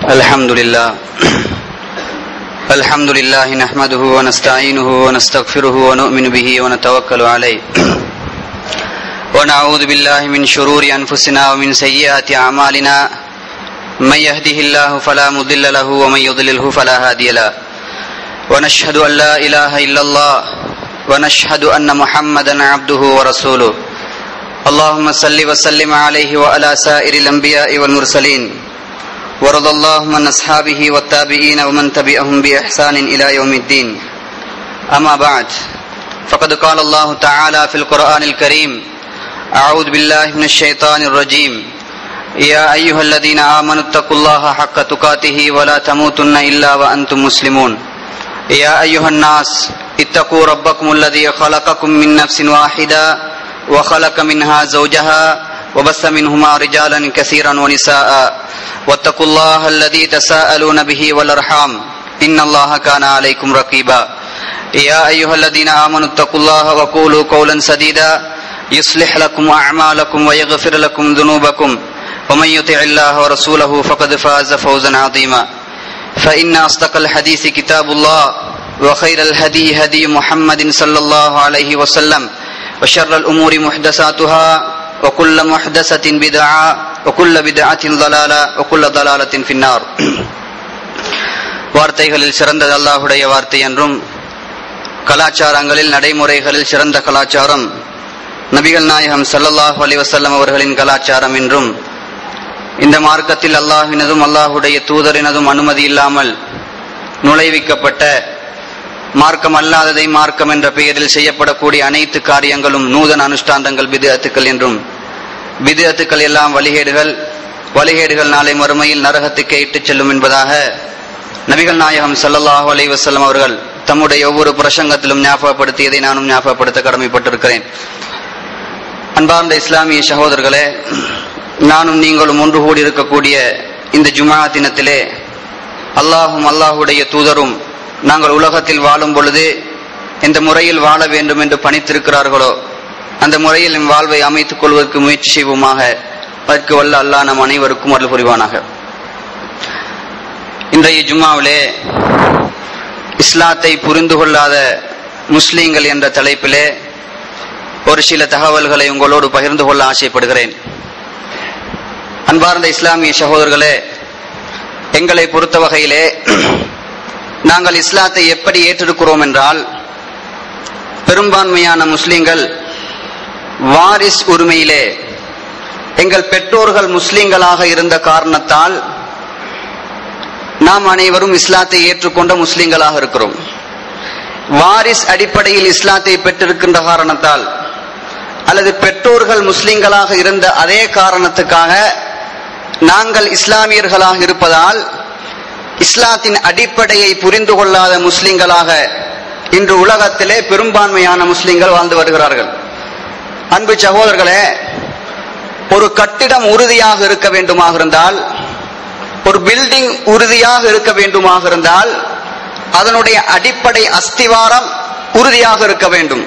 الحمد لله نحمده ونستعينه ونستغفره ونؤمن به ونتوكل عليه ونعوذ بالله من شرور أنفسنا ومن سيئات أعمالنا من يهده الله فلا مضل له ومن يضلله فلا هادي له ونشهد أن لا إله إلا الله ونشهد أن محمدا عبده ورسوله اللهم صل وسلم عليه وعلى سائر الأنبياء والمرسلين ورضى الله عن أصحابه والتابعين ومن تبعهم بإحسان إلى يوم الدين أما بعد فقد قال الله تعالى في القرآن الكريم أعوذ بالله من الشيطان الرجيم يا أيها الذين آمنوا اتقوا الله حق تقاته ولا تموتن إلا وأنتم مسلمون يا أيها الناس اتقوا ربكم الذي خلقكم من نفس واحدة وخلق منها زوجها وبث منهما رجالا كثيرا ونساء واتقوا الله الذي تساءلون به والأرحام إن الله كان عليكم رقيبا يا أيها الذين آمنوا اتقوا الله وقولوا قولا سديدا يصلح لكم أعمالكم ويغفر لكم ذنوبكم ومن يطع الله ورسوله فقد فاز فوزا عظيما فإن أصدق الحديث كتاب الله وخير الهدي هدي محمد صلى الله عليه وسلم وشر الأمور محدثاتها وكل محدثة بدعة وكل بدعة ضلالة وكل ضلالة في النار. வார்த்தைகளில் சிறந்தது அல்லாஹ்வுடைய வார்த்தை என்றும் கலாச்சாரங்களில் நடைமுறைகளில் சிறந்த கலாச்சாரம் நபிகள் நாயகம் ஸல்லல்லாஹு அலைஹி வஸல்லம் அவர்களின் கலாச்சாரம் என்றும் இந்த மார்க்கத்தில் அல்லாஹ்வினதும் அல்லாஹ்வுடைய தூதரினதும் அனுமதி இல்லாமல் நுழைவிக்கப்பட்ட மார்க்கம் அல்லாததை மார்க்கம் என்ற பெயரில் செய்யப்படக்கூடிய அனைத்து காரியங்களும் நூதன அனுஷ்டாந்தங்கள் பித்அத்துக்கள் என்றும் பித்அத்துக்கள் எல்லாம் வழிகேடுகள் நாளை மறுமையில் நரகத்துக்கே இட்டுச் செல்லும் என்பதாக நபிகள் நாயகம் ஸல்லல்லாஹு அலைஹி வஸல்லம் அவர்கள் தம்முடைய ஒவ்வொரு பிரசங்கத்திலும் ஞாபகப்படுத்தியதை நானும் ஞாபகப்படுத்த கடமைப்பட்டிருக்கிறேன். அன்பார்ந்த இஸ்லாமிய சகோதரர்களே, நானும் நீங்களும் ஒன்று கூடி இருக்கக்கூடிய இந்த ஜும்ஆ தினத்திலே அல்லாஹும் அல்லாஹுடைய தூதரும் நாங்கள் உலகத்தில் வாழும் பொழுது எந்த முறையில் வாழ வேண்டும் என்று பணித்திருக்கிறார்களோ அந்த முறையில் நம் வாழ்வை அமைத்துக் கொள்வதற்கு முயற்சி செய்வோமாக. அதற்கு வல்ல அல்லாஹ் நம் அனைவருக்கும் அருள் புரிவானாக. இன்றைய ஜும்மாவிலே இஸ்லாத்தை புரிந்து கொள்ளாத முஸ்லீம்கள் என்ற தலைப்பிலே ஒரு சில தகவல்களை உங்களோடு பகிர்ந்து கொள்ள ஆசைப்படுகிறேன். அன்பார்ந்த இஸ்லாமிய சகோதரர்களே, எங்களை பொறுத்த வகையிலே நாங்கள் இஸ்லாத்தை எப்படி ஏற்றிருக்கிறோம் என்றால், பெரும்பான்மையான முஸ்லிம்கள் வாரிஸ் உரிமையிலே எங்கள் பெற்றோர்கள் முஸ்லிம்களாக இருந்த காரணத்தால் நாம் அனைவரும் இஸ்லாத்தை ஏற்றுக்கொண்ட முஸ்லிம்களாக இருக்கிறோம். வாரிஸ் அடிப்படையில் இஸ்லாத்தை பெற்றிருக்கின்ற காரணத்தால் அல்லது பெற்றோர்கள் முஸ்லிம்களாக இருந்த அதே காரணத்துக்காக நாங்கள் இஸ்லாமியர்களாக இருப்பதால் இஸ்லாத்தின் அடிப்படையை புரிந்து கொள்ளாத முஸ்லிம்களாக இன்று உலகத்திலே பெரும்பான்மையான முஸ்லிம்கள் வாழ்ந்து வருகிறார்கள். அன்பு சகோதரர்களே, ஒரு கட்டிடம் உறுதியாக இருக்க வேண்டுமாக இருந்தால், ஒரு பில்டிங் உறுதியாக இருக்க வேண்டுமாக இருந்தால் அதனுடைய அடிப்படை அஸ்திவாரம் உறுதியாக இருக்க வேண்டும்.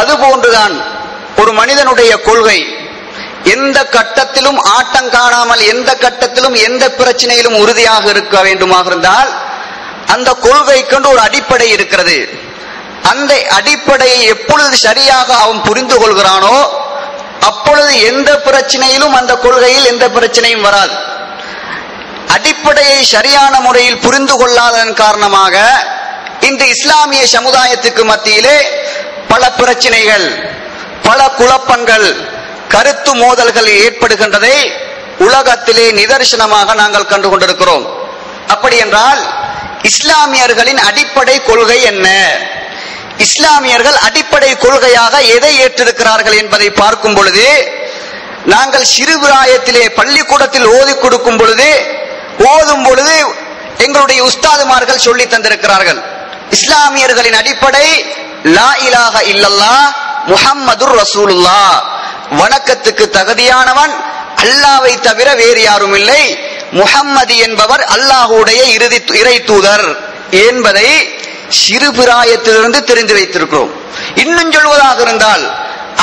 அதுபோன்றுதான் ஒரு மனிதனுடைய கொள்கை எந்த கட்டத்திலும் ஆட்டம் காணாமல், எந்த கட்டத்திலும் எந்த பிரச்சனையிலும் உறுதியாக இருக்க வேண்டுமாக இருந்தால் அந்த கொள்கைக்கென்று ஒரு அடிப்படை இருக்கிறது. அந்த அடிப்படையை எப்பொழுது சரியாக அவன் புரிந்து கொள்கிறானோ அப்பொழுது எந்த பிரச்சனையிலும் அந்த கொள்கையில் எந்த பிரச்சனையும் வராது. அடிப்படையை சரியான முறையில் புரிந்து கொள்ளாததன் காரணமாக இன்று இஸ்லாமிய சமுதாயத்துக்கு மத்தியிலே பல பிரச்சனைகள், பல குழப்பங்கள், கருத்து மோதல்கள் ஏற்படுகின்றதை உலகத்திலே நிதர்சனமாக நாங்கள் கண்டு கொண்டிருக்கிறோம். அப்படி என்றால் இஸ்லாமியர்களின் அடிப்படை கொள்கை என்ன? இஸ்லாமியர்கள் அடிப்படை கொள்கையாக எதை ஏற்றிருக்கிறார்கள் என்பதை பார்க்கும் பொழுது, நாங்கள் சிறுபிராயத்திலே பள்ளிக்கூடத்தில் ஓதும் பொழுது எங்களுடைய உஸ்தாதுமார்கள் சொல்லி தந்திருக்கிறார்கள். இஸ்லாமியர்களின் அடிப்படை லா இலாஹ இல்லல்லாஹ் முஹம்மதுர் ரசூலுல்லாஹ், வணக்கத்துக்கு தகுதியானவன் அல்லாஹ்வை தவிர வேறு யாரும் இல்லை, முஹம்மது என்பவர் அல்லாஹ்வுடைய இறை தூதர் என்பதை சிறுபிராயத்திலிருந்து தெரிந்து வைத்திருக்கிறோம். இன்னும் சொல்வதாக இருந்தால்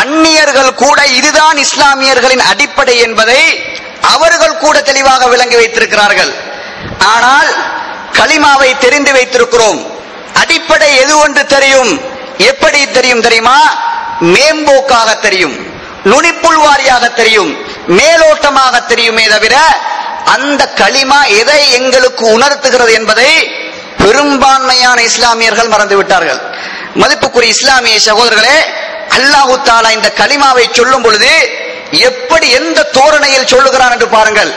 அந்நியர்கள் கூட இதுதான் இஸ்லாமியர்களின் அடிப்படை என்பதை அவர்கள் கூட தெளிவாக விளங்கி வைத்திருக்கிறார்கள். ஆனால் கலிமாவை தெரிந்து வைத்திருக்கிறோம். அடிப்படை எது ஒன்று தெரியும். எப்படி தெரியும் தெரியுமா? மேம்போக்காக தெரியும், நுனிப்புள் வாரியாக தெரியும், மேலோட்டமாக தெரியுமே தவிர அந்த கலிமா எதை எங்களுக்கு உணர்த்துகிறது என்பதை பெரும்பான்மையான இஸ்லாமியர்கள் மறந்துவிட்டார்கள். மதிப்புக்குரிய இஸ்லாமிய சகோதரர்களே, அல்லாஹு தஆலா இந்த கலிமாவை சொல்லும் பொழுது எப்படி எந்த தோரணையில் சொல்லுகிறான் என்று பாருங்கள்.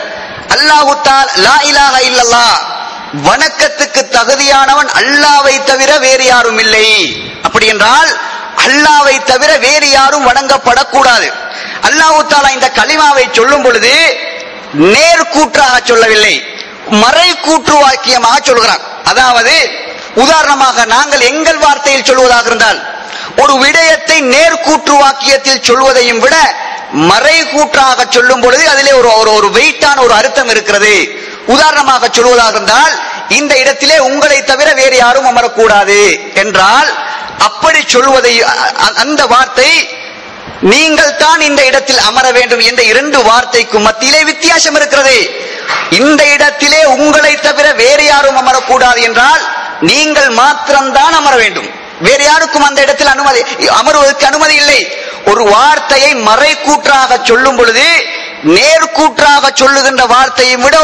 அல்லாஹு தஆலா லா இலாஹ இல்லல்லாஹ், வணக்கத்துக்கு தகுதியானவன் அல்லாஹ்வை தவிர வேறு யாரும் இல்லை. அப்படி என்றால் அல்லாஹ்வை தவிர வேறு யாரும் வணங்கப்படக்கூடாது. அல்லாஹு தஆலா இந்த கலிமாவை சொல்லும் பொழுது நேர்கூற்றாக சொல்லவில்லை, மறை கூற்று வாக்கியமாக சொல்கிறான். அதாவது உதாரணமாக நாங்கள் எங்கள் வார்த்தையில் சொல்வதாக இருந்தால் ஒரு விடயத்தை நேர்கூற்று வாக்கியத்தில் சொல்வதையும் விட மறை கூற்றாக சொல்லும் பொழுது அதிலே ஒரு வெயிட்டான ஒரு அர்த்தம் இருக்கிறது. உதாரணமாக சொல்வதாக இருந்தால் இந்த இடத்திலே உங்களை தவிர வேறு யாரும் அமரக்கூடாது என்றால் அப்படி சொல்வதை அந்த வார்த்தை நீங்கள் தான் இந்த இடத்தில் அமர வேண்டும் என்ற இரண்டு வார்த்தைக்கும் மத்தியிலே வித்தியாசம் இருக்கிறது. இந்த இடத்திலே உங்களை தவிர வேறு யாரும் அமரக்கூடாது என்றால் நீங்கள் மாத்திரம்தான் அமர வேண்டும், வேறு யாருக்கும் அந்த இடத்தில் அமருவதற்கு அனுமதி இல்லை. ஒரு வார்த்தையை மறை கூற்றாக சொல்லும் பொழுது நேர்கூற்றாக சொல்லுகின்ற வார்த்தையை விட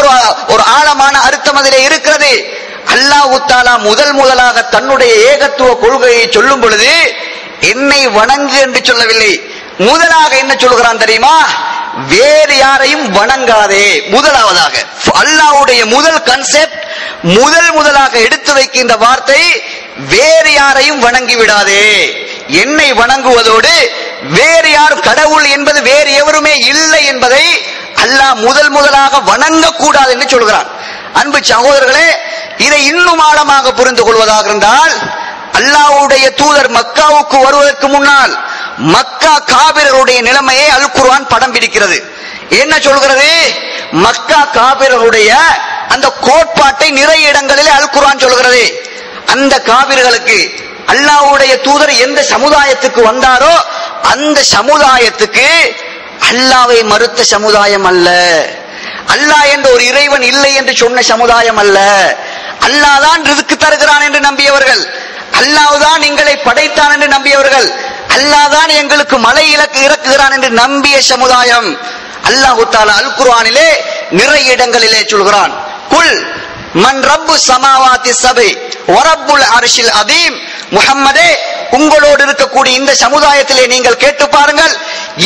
ஒரு ஆழமான அர்த்தம் அதிலே இருக்கிறது. அல்லாஹ் தஆலா முதலாக தன்னுடைய ஏகத்துவ கொள்கையை சொல்லும் பொழுது என்னை வணங்கு என்று சொல்லவில்லை. முதலாக என்ன சொல்கிறான் தெரியுமா? வேறு யாரையும் வணங்காதே. முதலாவதாக அல்லாஹ்வுடைய முதல் கான்செப்ட், முதலாக எடுத்து வைக்கின்ற வார்த்தை வேறு யாரையும் வணங்கி விடாதே, என்னை வணங்குவதோடு வேறு யாரும் கடவுள் என்பது வேறு எவருமே இல்லை என்பதை அல்லாஹ் முதலாக வணங்கக்கூடாது என்று சொல்கிறான். அன்பு சகோதரர்களே, இதை இன்னும் ஆழமாக புரிந்து கொள்வதாக இருந்தால் அல்லாஹ்வுடைய தூதர் மக்காவுக்கு வருவதற்கு முன்னால் மக்கா காபிரருடைய நிலைமையை அல் குர்ஆன் படம் பிடிக்கிறது. என்ன சொல்கிறது? மக்கா காபிரருடைய அந்த கோட்பாட்டை நிறைய இடங்களிலே அல் குர்ஆன் சொல்கிறது. அந்த காபிர்களுக்கு அல்லாஹ்வுடைய தூதர் எந்த சமுதாயத்துக்கு வந்தாரோ அந்த சமுதாயத்துக்கு அல்லாஹ்வை மறுத்த சமுதாயம் அல்ல, அல்லாஹ் என்ற ஒரு இறைவன் இல்லை என்று சொன்ன சமுதாயம் அல்ல, அல்லாஹ் தான் ரிஸ்க் தருகிறான் என்று நம்பியவர்கள், அல்லாஹ் தான் எங்களை படைத்தான் என்று நம்பியவர்கள், அல்லாஹ் தான் எங்களுக்கு மலை இறக்குகிறான் என்று நம்பிய சமுதாயம். அல்லாஹ் தஆலா அல் குர்ஆனிலே நிறைய இடங்களிலே சொல்கிறான், குல் மன் ரப்பு சமாவாதி சபை வரப்புல் அர்ஷில் அதீம். முஹம்மதே, உங்களோடு இருக்கக்கூடிய இந்த சமுதாயத்திலே நீங்கள் கேட்டு பாருங்கள்,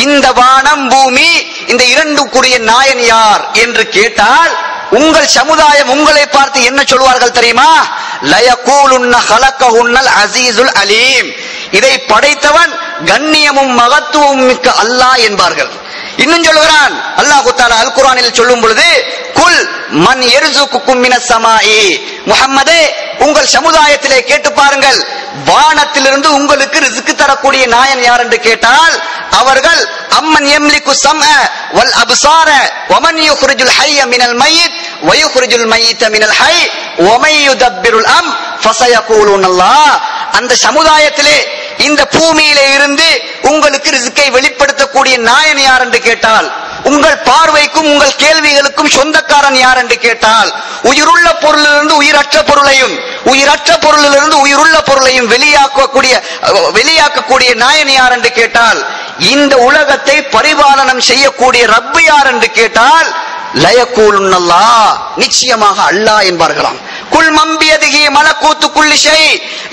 இந்த வானம் பூமி இந்த இரண்டுக்குரிய நாயன் யார் என்று கேட்டால் உங்கள் சமுதாயம் உங்களை பார்த்து என்ன சொல்வார்கள் தெரியுமா? லயகூலுன்ன ஹலகஹுன்னல் அஸீஸுல் அலீம், இதை படைத்தவன் கண்ணியமும் மகத்துவமும் மிக்க அல்லாஹ் என்பார்கள். இன்னும் சொல்கிறான் அல்லாஹ் தஆலா அல் குர்ஆனில் சொல்லும் பொழுது, குல் மன் யர்சுகுக்கும் மினஸ் ஸமாஇ, முஹம்மதே உங்கள் சமுதாயத்திலே கேட்டு பாருங்கள், வானத்திலிருந்து உங்களுக்கு ரிஸ்க் தரக்கூடிய நாயன் யார் என்று கேட்டால் அவர்கள் அம்மன் யம்லிகு ஸம்அ வல் அப்சார வமன் யுக்ரிஜுல் ஹய்ய மினல் மய்யித் வ யுக்ரிஜுல் மய்யித மினல் ஹய் வமன் யுதப்பிருல் அம் ஃபஸயகூலுனல்லாஹ். அந்த சமுதாயத்திலே இந்த பூமியிலே இருந்து உங்களுக்கு ரிஸ்கை வெளிப்படுத்தக்கூடிய நாயன் யார் என்று கேட்டால், உங்கள் பார்வைக்கும் உங்கள் கேள்விகளுக்கும் சொந்தக்காரன் யார் என்று கேட்டால், உயிருள்ள பொருளிலிருந்து உயிரற்ற பொருளையும் உயிரற்ற பொருளிலிருந்து உயிருள்ள பொருளையும் வெளியாக்கக்கூடிய நாயன் யார் என்று கேட்டால், இந்த உலகத்தை பரிபாலனம் செய்யக்கூடிய ரப்பு யார் என்று கேட்டால் லயகூலுன்னல்லாஹ், நிச்சயமாக அல்லாஹ் என்பார்களாம். குல் மம்பியதிகி மலக்கூத்து குல்லி ஷை,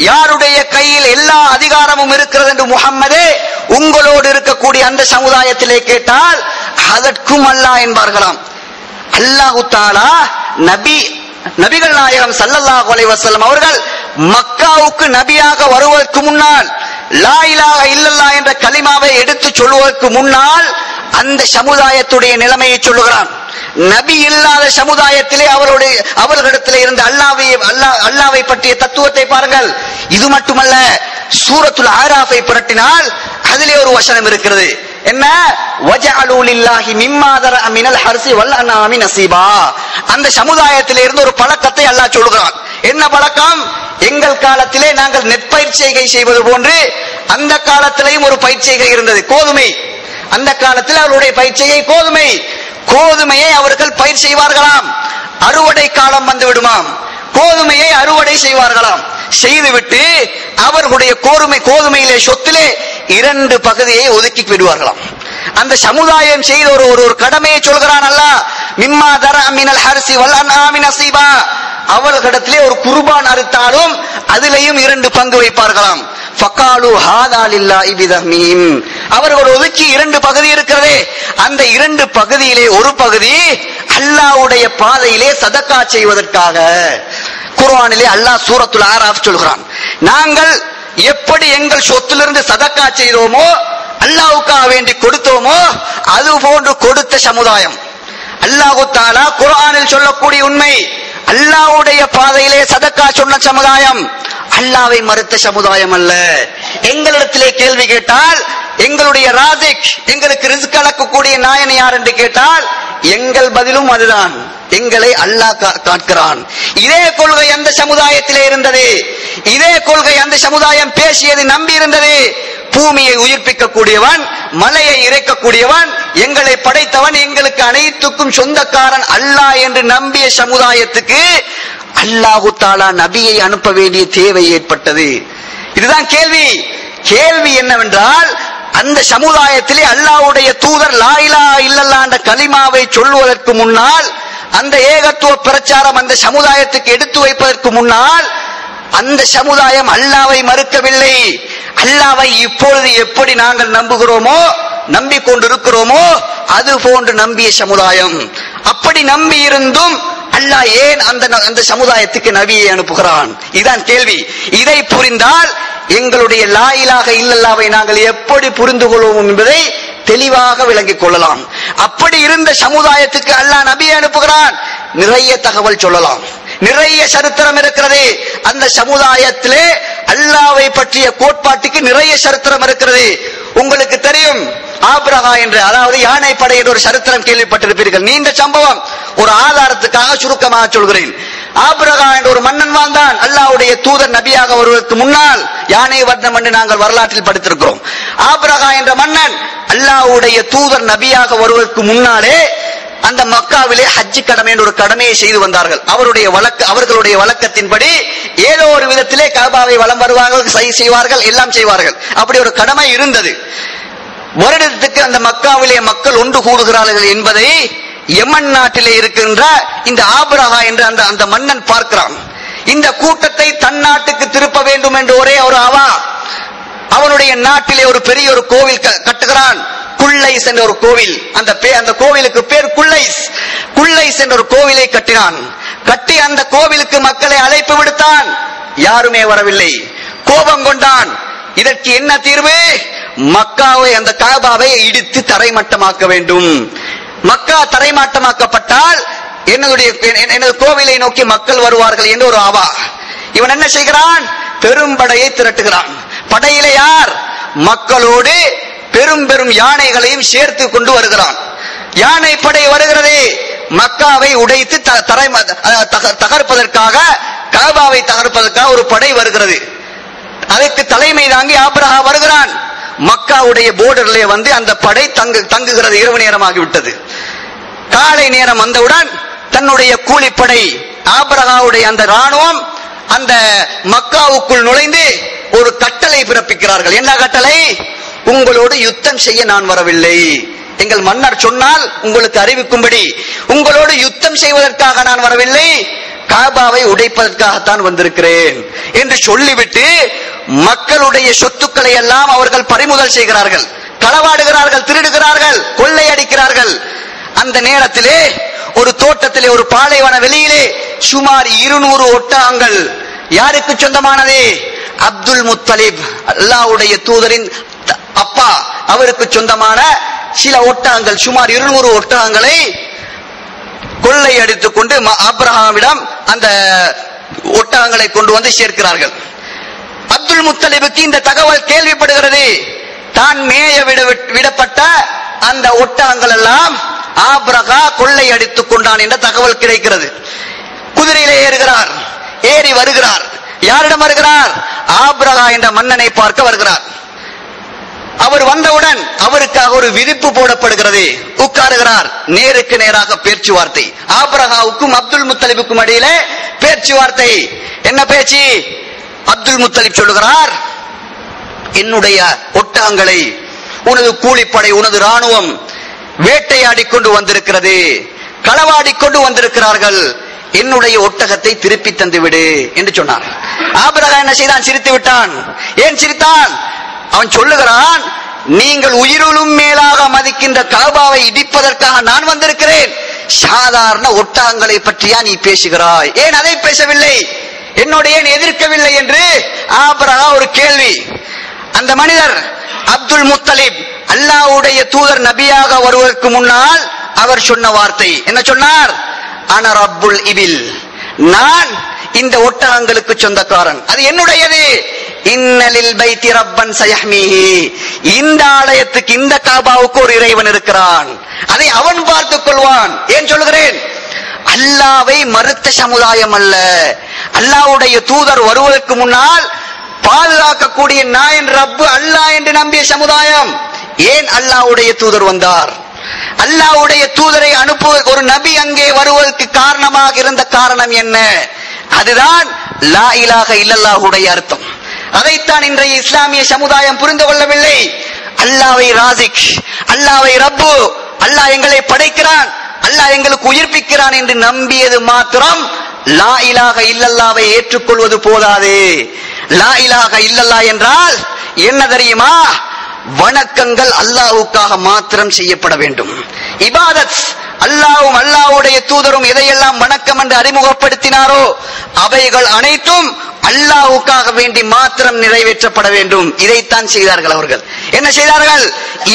யாருடைய கையில் எல்லா அதிகாரமும் இருக்கிறது என்று முஹம்மதே உங்களோடு இருக்கக்கூடிய அந்த சமுதாயத்திலே கேட்டால் அதற்கும் அல்லாஹ் என்பார்களாம். அல்லாஹ் தஆலா நபிகள் நாயகம் ஸல்லல்லாஹு அலைஹி வஸல்லம் அவர்கள் மக்காவுக்கு நபியாக வருவதற்கு முன்னால், லா இலாஹ இல்லல்லாஹ் என்ற கலிமாவை எடுத்து சொல்வதற்கு முன்னால் அந்த சமுதாயத்துடைய நிலைமையை சொல்லுகிறான். நபி இல்லாத சமுதாயத்திலே அவர்களிடத்திலே இருந்த அல்லாஹ்வை பற்றிய தத்துவத்தை பாருங்கள். இது மட்டுமல்ல, சூரத்துல் ஆராஃபை புரட்டினால் அதிலே ஒரு வசனம் இருக்கிறது. என்ன? வஜஅலு லில்லாஹி மிம்மா தரஅ மினல் ஹர்ஸி வல் அன்ஆமி நஸீபா. அந்த சமுதாயத்திலே இருந்து ஒரு பழக்கத்தை அல்லாஹ் சொல்கிறான். என்ன பழக்கம்? எங்கள் காலத்திலே நாங்கள் நெற்பயிர்ச்செய்கை செய்வது போன்று அந்த காலத்திலேயும் ஒரு பயிர்ச்செய்கை இருந்தது, கோதுமை. அந்த காலத்தில் அவருடைய பயிர்ச்செய்கை கோதுமையை அவர்கள் பயிர் செய்வார்களாம். அறுவடை அறுவடை காலம் வந்து விடுமாம். கோதுமையை அறுவடை செய்வார்களாம். செய்துவிட்டு அவர்களுடைய கோதுமையிலே சொத்திலே 2 பகுதியை ஒதுக்கி விடுவார்களாம். அந்த சமுதாயம் செய்த ஒரு கடமையை சொல்கிறான் அல்லாஹ். மிம்மா தர மினல் ஹர்சி வல் அன்ஆமி நஸீபா. அவர்களிடத்திலே ஒரு குர்பான் அறுத்தாலும் அதிலேயும் 2 பங்கு வைப்பார்களாம். ஃபகாலு ஹாதா லில்லாஹி பிதஹ்மீம். அவர்கள் ஒதுக்கி 2 பகுதி இருக்கிறதே, அந்த 2 பகுதியிலே ஒரு பகுதி அல்லாஹ்வுடைய பாதையிலே சதக்கா செய்வதற்காக. குர்ஆனிலே அல்லாஹ் சூரத்துல் ஆராஃப் சொல்கிறான், நாங்கள் எப்படி எங்கள் சொத்திலிருந்து சதக்கா செய்தோமோ, அல்லாஹ்வுக்காக வேண்டி கொடுத்தோமோ, அது போன்று கொடுத்த சமுதாயம். அல்லாஹ் தஆலா குர்ஆனில் சொல்லக்கூடிய உண்மை, அல்லாஹ்வுடைய பாதையிலே சதக்கா சொன்ன சமுதாயம் அல்லாஹ்வை மறுத்த சமுதாயம் அல்ல. எங்களிடத்திலே கேள்வி கேட்டால், எங்களுடைய ராசிக், எங்களுக்கு ரிஸ்க் அளக்கக்கூடிய நாயன் யார் என்று கேட்டால் எங்கள் பதிலும் அதுதான், எங்களை அல்லாஹ் காக்கிறான். இதே கொள்கை அந்த சமுதாயத்திலே இருந்தது. இதே கொள்கை அந்த சமுதாயம் பேசியது, நம்பி இருந்தது. பூமியை உயிர்ப்பிக்க கூடியவன், மலையை இறைக்கக்கூடியவன், எங்களை படைத்தவன், எங்களுக்கு அனைத்துக்கும் சொந்தக்காரன் அல்லாஹ் என்று நம்பிய சமுதாயத்துக்கு அல்லாஹு தஆலா நபியை அனுப்ப வேண்டிய தேவை ஏற்பட்டது. இதுதான் கேள்வி. கேள்வி என்னவென்றால், அந்த சமுதாயத்திலே அல்லாஹ்வுடைய தூதர் லா இலாஹா இல்லல்லாஹ் என்ற கலிமாவை சொல்வதற்கு முன்னால், அந்த ஏகத்துவ பிரச்சாரம் அந்த சமுதாயத்துக்கு எடுத்து வைப்பதற்கு முன்னால், அந்த சமுதாயம் அல்லாஹ்வை மறுக்கவில்லை. அல்லாஹ்வை இப்பொழுது எப்படி நாங்கள் நம்புகிறோமோ, நம்பிக்கொண்டிருக்கிறோமோ, அது போன்று நம்பிய சமுதாயம். அப்படி நம்பி இருந்தும் அல்லாஹ் ஏன் அந்த சமுதாயத்துக்கு நபியை அனுப்புகிறான்? இதுதான் கேள்வி. இதை புரிந்தால் எங்களுடைய லா இலாஹா இல்லல்லாஹ்வை நாங்கள் எப்படி புரிந்து கொள்வோம் என்பதை தெளிவாக விளங்கிக் கொள்ளலாம். அப்படி இருந்த சமுதாயத்துக்கு அல்லாஹ் நபியை அனுப்புகிறான். நிறைய தகவல் சொல்லலாம், நிறைய சரித்திரம் இருக்கிறது. அந்த சமுதாயத்திலே அல்லாஹ்வை பற்றிய கோட்பாட்டுக்கு நிறைய சரித்திரம் இருக்கிறது. உங்களுக்கு தெரியும், ஆபிரகா என்று, அதாவது யானை படை என்ற ஒரு சரித்திரம் கேள்விப்பட்டிருப்பீர்கள். நீண்ட சம்பவம். ஒரு ஆதாரத்துக்காக சுருக்கமாக சொல்கிறேன். ஆபிரகா என்ற ஒரு மன்னன் வாழ்ந்தான். அல்லாஹ்வுடைய தூதர் நபியாக வருவதற்கு முன்னால். யானை வர்ணம் என்று நாங்கள் வரலாற்றில் படித்திருக்கிறோம். ஆபிரகா என்ற மன்னன் அல்லாஹ்வுடைய தூதர் நபியாக வருவதற்கு முன்னாலே அந்த மக்காவிலே ஹஜ் கடமை என்ற ஒரு கடமையை செய்து வந்தார்கள். அவர்களுடைய வழக்கத்தின்படி ஏதோ ஒரு விதத்திலே கஅபாவை வலம் வருவார்கள், செய்வார்கள், எல்லாம் செய்வார்கள். அப்படி ஒரு கடமை இருந்தது. வருடத்துக்கு அந்த மக்காவிலே மக்கள் ஒன்று கூடுகிறார்கள் என்பதை யமன் நாட்டிலே இருக்கின்ற இந்த ஆபிரகா என்ற அந்த மன்னன் பார்க்கிறான். இந்த கூட்டத்தை தன் நாட்டுக்கு திருப்ப வேண்டும் என்று ஒரே ஒரு அவா. அவனுடைய நாட்டிலே ஒரு பெரிய ஒரு கோவில் கட்டுகிறான். குல்லைஸ் என்ற ஒரு கோவில். அந்த கோவிலுக்கு பேர் குல்லைஸ். குல்லைஸ் என்ற ஒரு கோவிலை கட்டினான். கட்டி அந்த கோவிலுக்கு மக்களை அழைப்பு விடுத்தான். யாருமே வரவில்லை. கோபம் கொண்டான். இதற்கு என்ன தீர்வு? மக்காவை, அந்த கஅபாவை இடித்து தரைமட்டமாக்க வேண்டும். மக்கா தரைமட்டமாக்கப்பட்டால் எனது கோவிலை நோக்கி மக்கள் வருவார்கள் என்று ஒரு ஆவா. இவன் என்ன செய்கிறான்? பெரும்படையை திரட்டுகிறான். படையிலே யார்? மக்களோடு பெரும் பெரும் யானைகளையும் சேர்த்து கொண்டு வருகிறான். யானை படை வருகிறது. மக்காவை உடைத்து தகர்ப்பதற்காக, கஅபாவை தகர்ப்பதற்காக ஒரு படை வருகிறது. அதற்கு தலைமை தாங்கி ஆபிரகா வருகிறான். மக்காவுடைய போர்டர்லே வந்து அந்த படை தங்குகிறது. இரவு நேரமாகிவிட்டது. காலை நேரம் வந்தவுடன் தன்னுடைய கூலிப்படை, ஆபிரகாவுடைய அந்த ராணுவம் அந்த மக்காவுக்குள் நுழைந்து ஒரு கட்டளை பிறப்பிக்கிறார்கள். என்ன கட்டளை? உங்களோடு யுத்தம் செய்ய நான் வரவில்லை. எங்கள் மன்னர் சொன்னால் உங்களுக்கு அறிவிக்கும்படி, உங்களோடு யுத்தம் செய்வதற்காக நான் வரவில்லை, கஅபாவை உடைப்பதற்காகத்தான் வந்திருக்கிறேன் என்று சொல்லிவிட்டு மக்களுடைய சொத்துக்களை எல்லாம் அவர்கள் பறிமுதல் செய்கிறார்கள், களவாடுகிறார்கள், திருடுகிறார்கள், கொள்ளையடிக்கிறார்கள். அந்த நேரத்திலே ஒரு தோட்டத்திலே, ஒரு பாலைவன வெளியிலே சுமார் 200 ஒட்டகங்கள். யாருக்கு சொந்தமானது? அப்துல் முத்தலிப், அல்லாஹ்வுடைய தூதரின் அப்பா, அவருக்கு சொந்தமான சில ஒட்டகங்கள், சுமார் 200 ஒட்டகங்களை கொள்ளை அடித்துக் கொண்டு ஆபிரகாமிடம் அந்த ஒட்டகங்களை கொண்டு வந்து சேர்க்கிறார்கள். அப்துல் முத்தலிபுக்கு இந்த தகவல் கேள்விப்படுகிறது. தான் மேய விடப்பட்ட அந்த ஒட்டகங்கள் எல்லாம் ஆபிரகா கொள்ளை அடித்துக் கொண்டான் என்ற தகவல் கிடைக்கிறது. குதிரையிலே ஏறுகிறார். ஏறி வருகிறார். யாரிடம் வருகிறார்? ஆபிரகா என்ற மன்னனை பார்க்க வருகிறார். அவர் வந்தவுடன் அவருக்காக ஒரு விரிப்பு போடப்படுகிறது. உட்காருகிறார். நேருக்கு நேராக பேச்சுவார்த்தை. ஆபிரகாவுக்கும் அப்துல் முத்தலிபுக்கும் இடையிலே பேச்சுவார்த்தை. என்ன பேச்சு? அப்துல் முத்தலிப் சொல்லுகிறார், என்னுடைய ஒட்டகங்களை உனது கூலிப்படை, உனது ராணுவம் வேட்டையாடி கொண்டு வந்திருக்கிறது, களவாடி கொண்டு வந்திருக்கிறார்கள், என்னுடைய ஒட்டகத்தை திருப்பி தந்துவிடு என்று சொன்னார். ஆபிரகாம் என்ன செய்தான்? சிரித்து விட்டான். ஏன் சிரித்தான்? அவன் சொல்லுகிறான், நீங்கள் உயிரிலும் மேலாக மதிக்கின்ற காபாவை இடிப்பதற்காக நான் வந்திருக்கிறேன், சாதாரண ஒட்டகங்களை பற்றியா நீ பேசுகிறாய்? ஏன் அதை பேசவில்லை? என்னோட ஏன் எதிர்க்கவில்லை என்று ஆபிரகாம் ஒரு கேள்வி. அந்த மனிதர் அப்துல் முத்தலிப் அல்லாஹ்வுடைய தூதர் நபியாக வருவதற்கு முன்னால் அவர் சொன்ன வார்த்தை என்ன சொன்னார்? அன ரப்புல் இபில், நான் இந்த ஒட்டகங்களுக்கு சொந்தக்காரன், அது என்னுடையது. இன்னலில் பைத்தி ரப்பன் சயஹ்மீஹி, இந்த ஆலயத்துக்கு, இந்த காபாவுக்கு ஒரு இறைவன் இருக்கிறான், அதை அவன் பார்த்துக் கொள்வான். ஏன் சொல்கிறேன்? அல்லாஹ்வை மறுத்த சமுதாயம் அல்ல, அல்லாஹ்வுடைய தூதர் வருவதற்கு முன்னால் பாதுகாக்கக்கூடிய நாயன் ரப்பு அல்லாஹ் என்று நம்பிய சமுதாயம். ஏன் அல்லாஹ்வுடைய தூதர் வந்தார்? அல்லாஹ்வுடைய தூதரை அனுப்புவதற்கு ஒரு நபி அங்கே வருவதற்கு காரணமாக இருந்த காரணம் என்ன? அதுதான் லா இலாஹ இல்லல்லாஹுடைய அர்த்தம். அதைத்தான் இன்றைய இஸ்லாமிய சமுதாயம் புரிந்து கொள்ளவில்லை. அல்லாஹ்வை ராசிக், அல்லாஹ்வை ரப்பு, அல்லாஹ் எங்களை படைக்கிறான், அல்லாஹ் எங்களுக்கு உயிர்ப்பிக்கிறான் என்று நம்பியது மாத்திரம் லா இலாஹ இல்லல்லாஹ்வை ஏற்றுக்கொள்வது போதாது. லா இலாஹ இல்லல்லாஹ் என்றால் என்ன தெரியுமா? வணக்கங்கள் அல்லாஹ்வுக்காக மாத்திரம் செய்யப்பட வேண்டும். இபாதத், அல்லாஹ்வும் அல்லாஹ்வுடைய தூதரும் எதையெல்லாம் வணக்கம் என்று அறிமுகப்படுத்தினாரோ அவைகள் அனைத்தும் அல்லாஹ்வுக்காக வேண்டி மாத்திரம் நிறைவேற்றப்பட வேண்டும். இதைத்தான் செய்தார்கள். அவர்கள் என்ன செய்தார்கள்?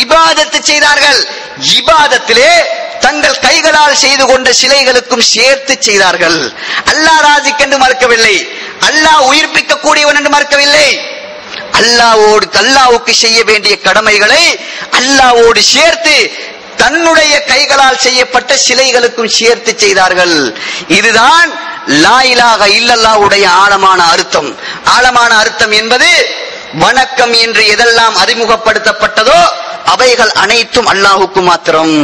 இபாதத்து செய்தார்கள். இபாதத்திலே தங்கள் கைகளால் செய்து கொண்ட சிலைகளுக்கும் சேர்த்து செய்தார்கள். அல்லாஹ் ராசிக் என்று மறுக்கவில்லை, அல்லாஹ் உயிர்ப்பிக்க கூடியவன் என்று மறுக்கவில்லை. அல்லாஹ்வுக்கு செய்ய வேண்டிய கடமைகளை அல்லாஹ்வோடு சேர்த்து தன்னுடைய கைகளால் செய்யப்பட்ட சிலைகளுக்கும் சேர்த்து செய்தார்கள். இதுதான் லா இலாஹ இல்லல்லாஹுடைய ஆழமான அர்த்தம். ஆழமான அர்த்தம் என்பது வணக்கம் என்று எதெல்லாம் அறிமுகப்படுத்தப்பட்டதோ அவைகள் அனைத்தும் அல்லாஹ்வுக்கு மாத்திரம்.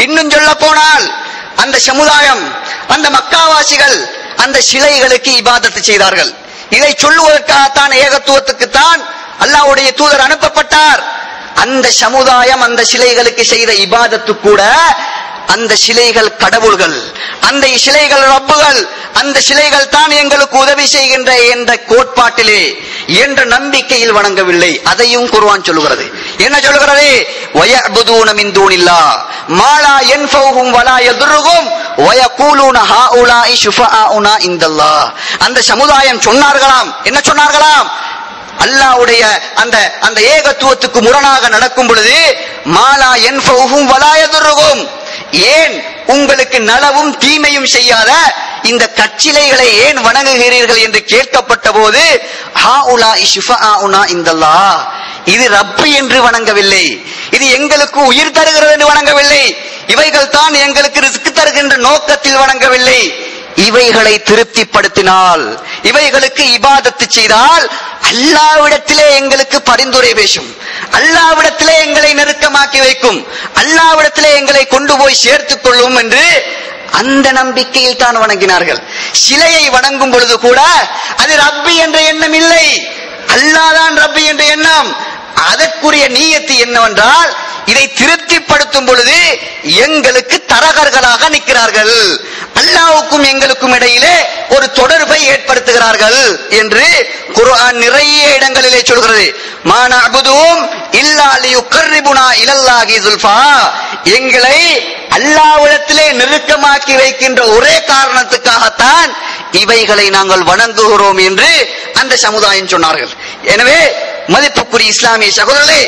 இன்னும் சொல்ல போனால் அந்த சமுதாயம், அந்த மக்காவாசிகள் அந்த சிலைகளுக்கு இபாதத்து செய்தார்கள். இதை சொல்லுவதற்காகத்தான், ஏகத்துவத்துக்குத்தான் அல்லாஹ்வுடைய தூதர் அனுப்பப்பட்டார். அந்த சமுதாயம் அந்த சிலைகளுக்கு செய்த இபாதத்து கூட அந்த சிலைகள் கடவுள்கள், அந்த சிலைகள் ரப்புகள், அந்த சிலைகள் தான் எங்களுக்கு உதவி செய்கின்ற என்ற கோட்பாட்டிலே, என்ற நம்பிக்கையில் வணங்கவில்லை. அதையும் குர்ஆன் சொல்லுகிறது. என்ன சொல்லுகிறது? வயஅபுதூன மின் தூனில்லாஹ் மா லா யன்ஃபஉஹும் வலா யதுர்ருஹும் வயகூலூன ஹாஉலாஇ ஷுஃபஆஉனா இன்தல்லாஹ். அந்த சமுதாயம் சொன்னார்களாம். என்ன சொன்னார்களாம்? அல்லாஹ்வுடைய அந்த ஏகத்துவத்துக்கு முரணாக நடக்கும் பொழுது மாலா யன்ஃபஉஹும் வலா யதுர்ருஹும், ஏன் உங்களுக்கு நலவும் தீமையும் செய்யாத இந்த கற்சிலைகளை ஏன் வணங்குகிறீர்கள் என்று கேட்கப்பட்ட போது ஹாஉலாஇ ஷுஃபஆஉனா இன்தல்லாஹ், இது ரப்பு என்று வணங்கவில்லை, இது எங்களுக்கு உயிர் தருகிறது என்று வணங்கவில்லை, இவைகள் தான் எங்களுக்கு ரிஸ்க் தருகின்ற நோக்கத்தில் வணங்கவில்லை. இவைகளை திருப்திப்படுத்தினால், இவைகளுக்கு இபாதத்து செய்தால் அல்லாஹ்விடத்திலே எங்களுக்கு பரிந்துரை பேசும், அல்லாஹ்விடத்திலே எங்களை நெருக்கமாக்கி வைக்கும், அல்லாஹ்விடத்திலே எங்களை கொண்டு போய் சேர்த்துக் கொள்ளும் என்று அந்த நம்பிக்கையில் தான் வணங்கினார்கள். சிலையை வணங்கும் பொழுது கூட அது ரப்பி என்ற எண்ணம் இல்லை, அல்லாஹ் தான் ரப்பி என்ற எண்ணம். அதற்குரிய நீயத்து என்னவென்றால், இதை திருப்திப்படுத்தும் பொழுது எங்களுக்கு தரகர்களாக நிற்கிறார்கள், அல்லாஹ்வுக்கும் எங்களுக்கும் இடையிலே ஒரு தொடர்பை ஏற்படுத்துகிறார்கள் என்று குர்ஆன் நிறைய இடங்களிலே சொல்கிறது. மா நஅபுதுஹும் இல்லா லியுகர்ரிபுனா இலல்லாஹி ஸுல்ஃபா, எங்களை அல்லாஹ்விடத்திலே நெருக்கமாக்கி வைக்கின்ற ஒரே காரணத்துக்காகத்தான் இவைகளை நாங்கள் வணங்குகிறோம் என்று அந்த சமுதாயம் சொன்னார்கள். எனவே மதிப்புக்குரிய இஸ்லாமிய சகோதரர்களே,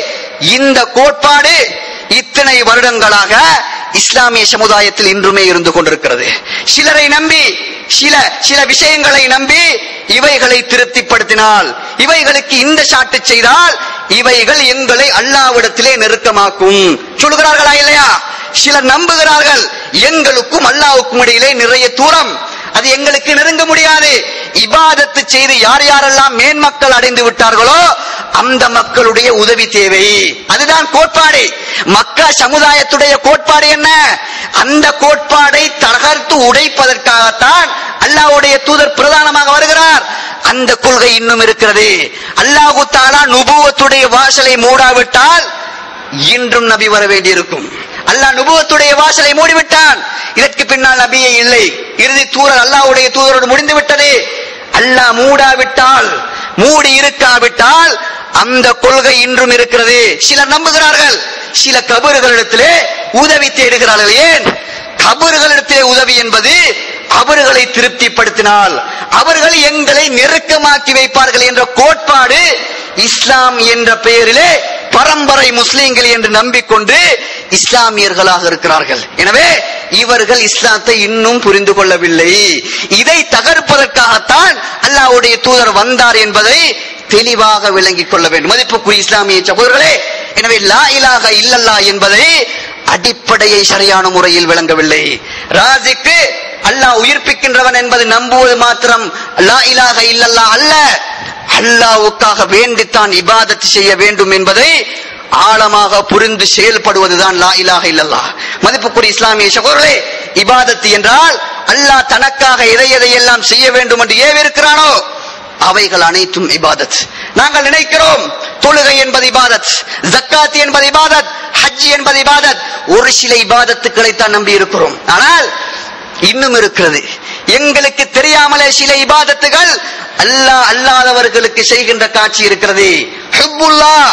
இந்த கோட்பாடு இத்தனை வருடங்களாக இஸ்லாமிய சமுதாயத்தில் இன்றுமே இருந்து கொண்டிருக்கிறது. சிலரை நம்பி, சில விஷயங்களை நம்பி இவைகளை திருப்திப்படுத்தினால், இவைகளுக்கு இந்த சாட்டு செய்தால் இவைகள் எங்களை அல்லாஹ்விடத்திலே நெருக்கமாக்கும் சொல்கிறார்களா இல்லையா? சிலர் நம்புகிறார்கள் எங்களுக்கும் அல்லாஹ்வுக்கும் இடையிலே நிறைய தூரம், அது எங்களுக்கு நெருங்க முடியாது. இபாதத்து செய்து யார் யாரெல்லாம் மேன்மக்கள் அடைந்து விட்டார்களோ அந்த மக்களுடைய உதவி தேவை. அதுதான் கோட்பாடு. மக்கா சமுதாயத்துடைய கோட்பாடு என்ன? அந்த கோட்பாடை தகர்த்து உடைப்பதற்காகத்தான் அல்லாஹ்வுடைய தூதர் பிரதானமாக வருகிறார். அந்த கொள்கை இன்னும் இருக்கிறது. அல்லாஹ் தஆலா நுபுவத்துடைய வாசலை மூடாவிட்டால் இன்றும் நபி வர வேண்டியிருக்கும். அல்லாஹ் நுபுவத்துடைய வாசலை மூடிவிட்டான். இதற்கு பின்னால் நபியே இல்லை. இறுதி தூதர் அல்லாஹ்வுடைய தூதரோடு முடிந்து விட்டது. அல்லாஹ் மூடாவிட்டால், மூடி இருக்காவிட்டால் அந்த கொள்கை இன்றும் இருக்கிறது. சிலர் நம்புகிறார்கள், சில கபறுகளிடத்திலே உதவி தேடுகிறார்கள். ஏன்? கபறுகளிடத்திலே உதவி என்பது அவர்களை திருப்திப்படுத்தினால் அவர்கள் எங்களை நெருக்கமாக்கி வைப்பார்கள் என்ற கோட்பாடு இஸ்லாம் என்ற பெயரிலே பரம்பரை முஸ்லிம்கள் என்று நம்பிக்கொண்டு இஸ்லாமியர்களாக இருக்கிறார்கள். எனவே இவர்கள் இஸ்லாத்தை இன்னும் புரிந்து கொள்ளவில்லை. இதை தகர்ப்பதற்காகத்தான் அல்லாஹ்வுடைய தூதர் வந்தார் என்பதை தெளிவாக விளங்கிக் கொள்ள வேண்டும். மதிப்புக்குரிய இஸ்லாமிய சகோதரர்களே, எனவே லா இலாஹ இல்லல்லாஹ் என்பதை அடிப்படையை சரியான முறையில் விளங்கவில்லை. ராசிக்கு அல்லாஹ் உயிர்ப்பிக்கின்றவன் என்பது நம்புவது மாத்திரம் லா இலாஹ இல்லல்லாஹ் அல்ல. அல்லாஹ்வுக்காக வேண்டித்தான் இபாதத் செய்ய வேண்டும் என்பதை ஆழமாக புரிந்து செயல்படுவதுதான் லா இலாஹ இல்லல்லாஹ். மதிப்புக்குரிய இஸ்லாமிய சகோதரர்களே, இபாதத் என்றால் அல்லாஹ் தனக்காக எதை எதையெல்லாம் செய்ய வேண்டும் என்று ஏவிருக்கிறானோ அவைகள் அனைத்தும் இபாதத். நாங்கள் நினைக்கிறோம் தொழுகை என்பது இபாதத், ஜக்காத் என்பது இபாதத், ஹஜ் என்பது இபாதத். ஒரு சில இபாதத்துக்களை தான் நம்பி இருக்கிறோம். ஆனால் இன்னும் இருக்கிறது, எங்களுக்கு தெரியாமலே சில இபாதத்துகள் அல்லாஹ் அல்லாதவர்களுக்கு செய்கின்ற காட்சி இருக்கிறது. ஹுப்புல்லாஹ்,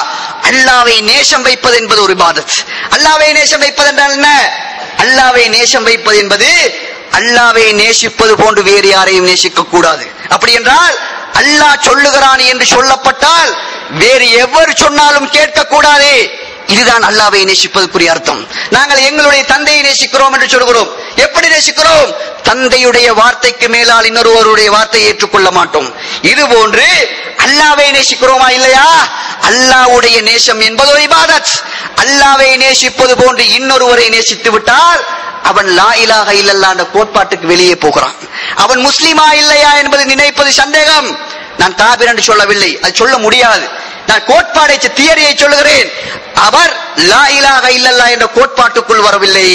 அல்லாஹ்வை நேசம் வைப்பது என்பது ஒரு இபாதத். அல்லாஹ்வை நேசம் வைப்பது என்றால் என்ன? அல்லாஹ்வை நேசம் வைப்பது என்பது அல்லாஹ்வை நேசிப்பது போன்று வேறு யாரையும் நேசிக்க கூடாது. அப்படி என்றால் அல்லாஹ் சொல்லுகிறான் என்று சொல்லப்பட்டால் வேறு எவர் சொன்னாலும் கேட்க கூடாது. இதுதான் அல்லாஹ்வை நேசிப்பதற்குரிய அர்த்தம். நாங்கள் எங்களுடைய தந்தையை நேசிக்கிறோம் என்று சொல்கிறோம். எப்படி நேசிக்கிறோம்? தந்தையுடைய வார்த்தைக்கு மேலால் இன்னொருவருடைய வார்த்தையை ஏற்றுக்கொள்ள மாட்டோம். இது போன்று அல்லாஹ்வை நேசிக்கிறோமா இல்லையா? அல்லாஹ்வுடைய நேசம் என்பது ஒரு இபாதத். அல்லாஹ்வை நேசிப்பது போன்று இன்னொருவரை நேசித்து விட்டால் அவன் லா இலாஹ இல்லல்லாஹ் என்ற கோட்பாட்டுக்கு வெளியே போகிறான். அவன் முஸ்லிமா இல்லையா என்பது நினைப்பது சந்தேகம். நான் காபிர் என்று சொல்லவில்லை, அது சொல்ல முடியாது. நான் கோட்பாடை தியரியை சொல்லுகிறேன். அவர் லா இலாஹ இல்லல்லாஹ் என்ற கோட்பாட்டுக்குள் வரவில்லை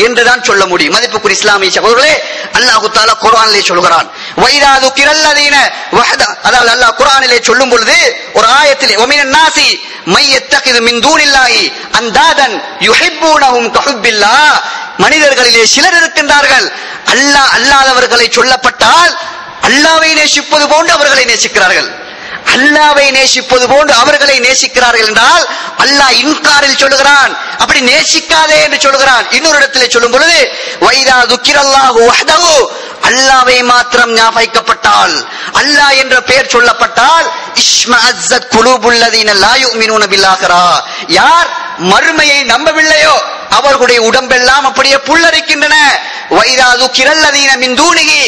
என்றுதான் சொல்ல முடியும். மதிப்புக்குரிய இஸ்லாமிய சகோதரர்களே, அல்லாஹ் தஆலா குர்ஆனிலே சொல்கிறான், வைதா துக்கிரல்லதீன வஹத, அதாவது அல்லாஹ் குர்ஆனிலே சொல்லும் பொழுது ஒரு ஆயத்திலே வமினன் நாசி மை யத்தகிது மின் தூனில்லாஹி அந்தாதன் யுஹிப்பூனஹும் கஹுப்பில்லாஹ், மனிதர்களிலே சிலர் இருக்கின்றார்கள் அல்லாஹ் அல்லாதவர்களை சொல்லப்பட்டால் அல்லாஹ்வை நேசிப்பது போன்று அவர்களை நேசிக்கிறார்கள். அல்லாஹ்வை நேசிப்பது போன்று அவர்களை நேசிக்கிறார்கள் என்றால் அல்லாஹ் இன்காரில் சொல்லுகிறான், அப்படி நேசிக்காதே என்று சொல்லுகிறான். இன்னொரு இடத்திலே சொல்லும் பொழுது வைதா துக்கிரல்லாஹு வஹ்தஹு, அல்லாஹ்வை மாத்திரம் ஞாபகிக்கப்பட்டால், அல்லாஹ் என்ற பெயர் சொல்லப்பட்டால் இஸ்மஅஸத் குலூபுல்லதீன லா யுமினூன பில்லாஹிரா, யார் மறுமையை நம்பவில்லையோ அவர்களுடைய உடம்பெல்லாம் அப்படியே புல்லரிக்கின்றன. வைதா துக்கிரல்லதீன மின் தூனிஹி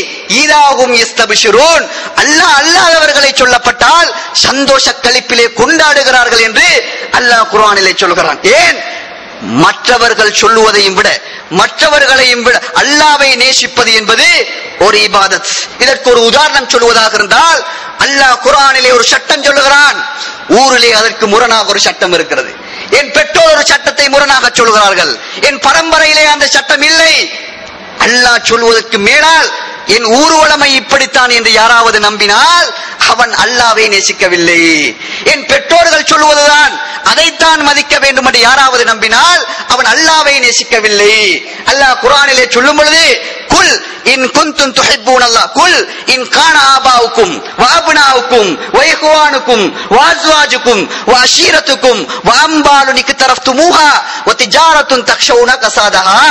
ஈதாஹும் யஸ்தபிஷிரூன், அல்லாஹ் அல்லாதவர்களை சொல்லப்பட்டால் சந்தோஷ களிப்பிலே கொண்டாடுகிறார்கள் என்று அல்லாஹ் குர்ஆனிலே சொல்கிறான். ஏன்? மற்றவர்கள் சொல்லுவதையும் விட மற்றவர்களையும் விட அல்லாஹ்வை நேசிப்பது என்பது ஒரு இபாதத். இதற்கு ஒரு உதாரணம் சொல்வதாக இருந்தால் அல்லாஹ் குர்ஆனிலே ஒரு சட்டம் சொல்லுகிறான், ஊரிலே அதற்கு முரணாக ஒரு சட்டம் இருக்கிறது. என் பெற்றோர் ஒரு சட்டத்தை முரணாக சொல்கிறார்கள், என் பரம்பரையிலே அந்த சட்டம் இல்லை. அல்லாஹ் சொல்வதற்கு மேலால் என் ஊர்வலமை இப்படித்தான் என்று யாராவது நம்பினால் அவன் அல்லாஹ்வை நேசிக்கவில்லை. என் பெற்றோர்கள் சொல்வதுதான் அதைத்தான் மதிக்க வேண்டும் என்று யாராவது நம்பினால் அவன் அல்லாஹ்வை நேசிக்கவில்லை. அல்லாஹ் குர்ஆனிலே சொல்லும் பொழுது குல் இன் குன்தும் துஹிப்பூனல்லாஹ் குல் இன் கான ஆபாவுக்கும் வ அப்னாவுக்கும் வ இஹ்வானுக்கும் வ அஸ்வாஜுக்கும் வ அஷீரத்துக்கும் வ அம்பாலுன் இக்தரஃப்துமூஹா வ திஜாரத்துன் தக்ஷவுன கஸாதஹா.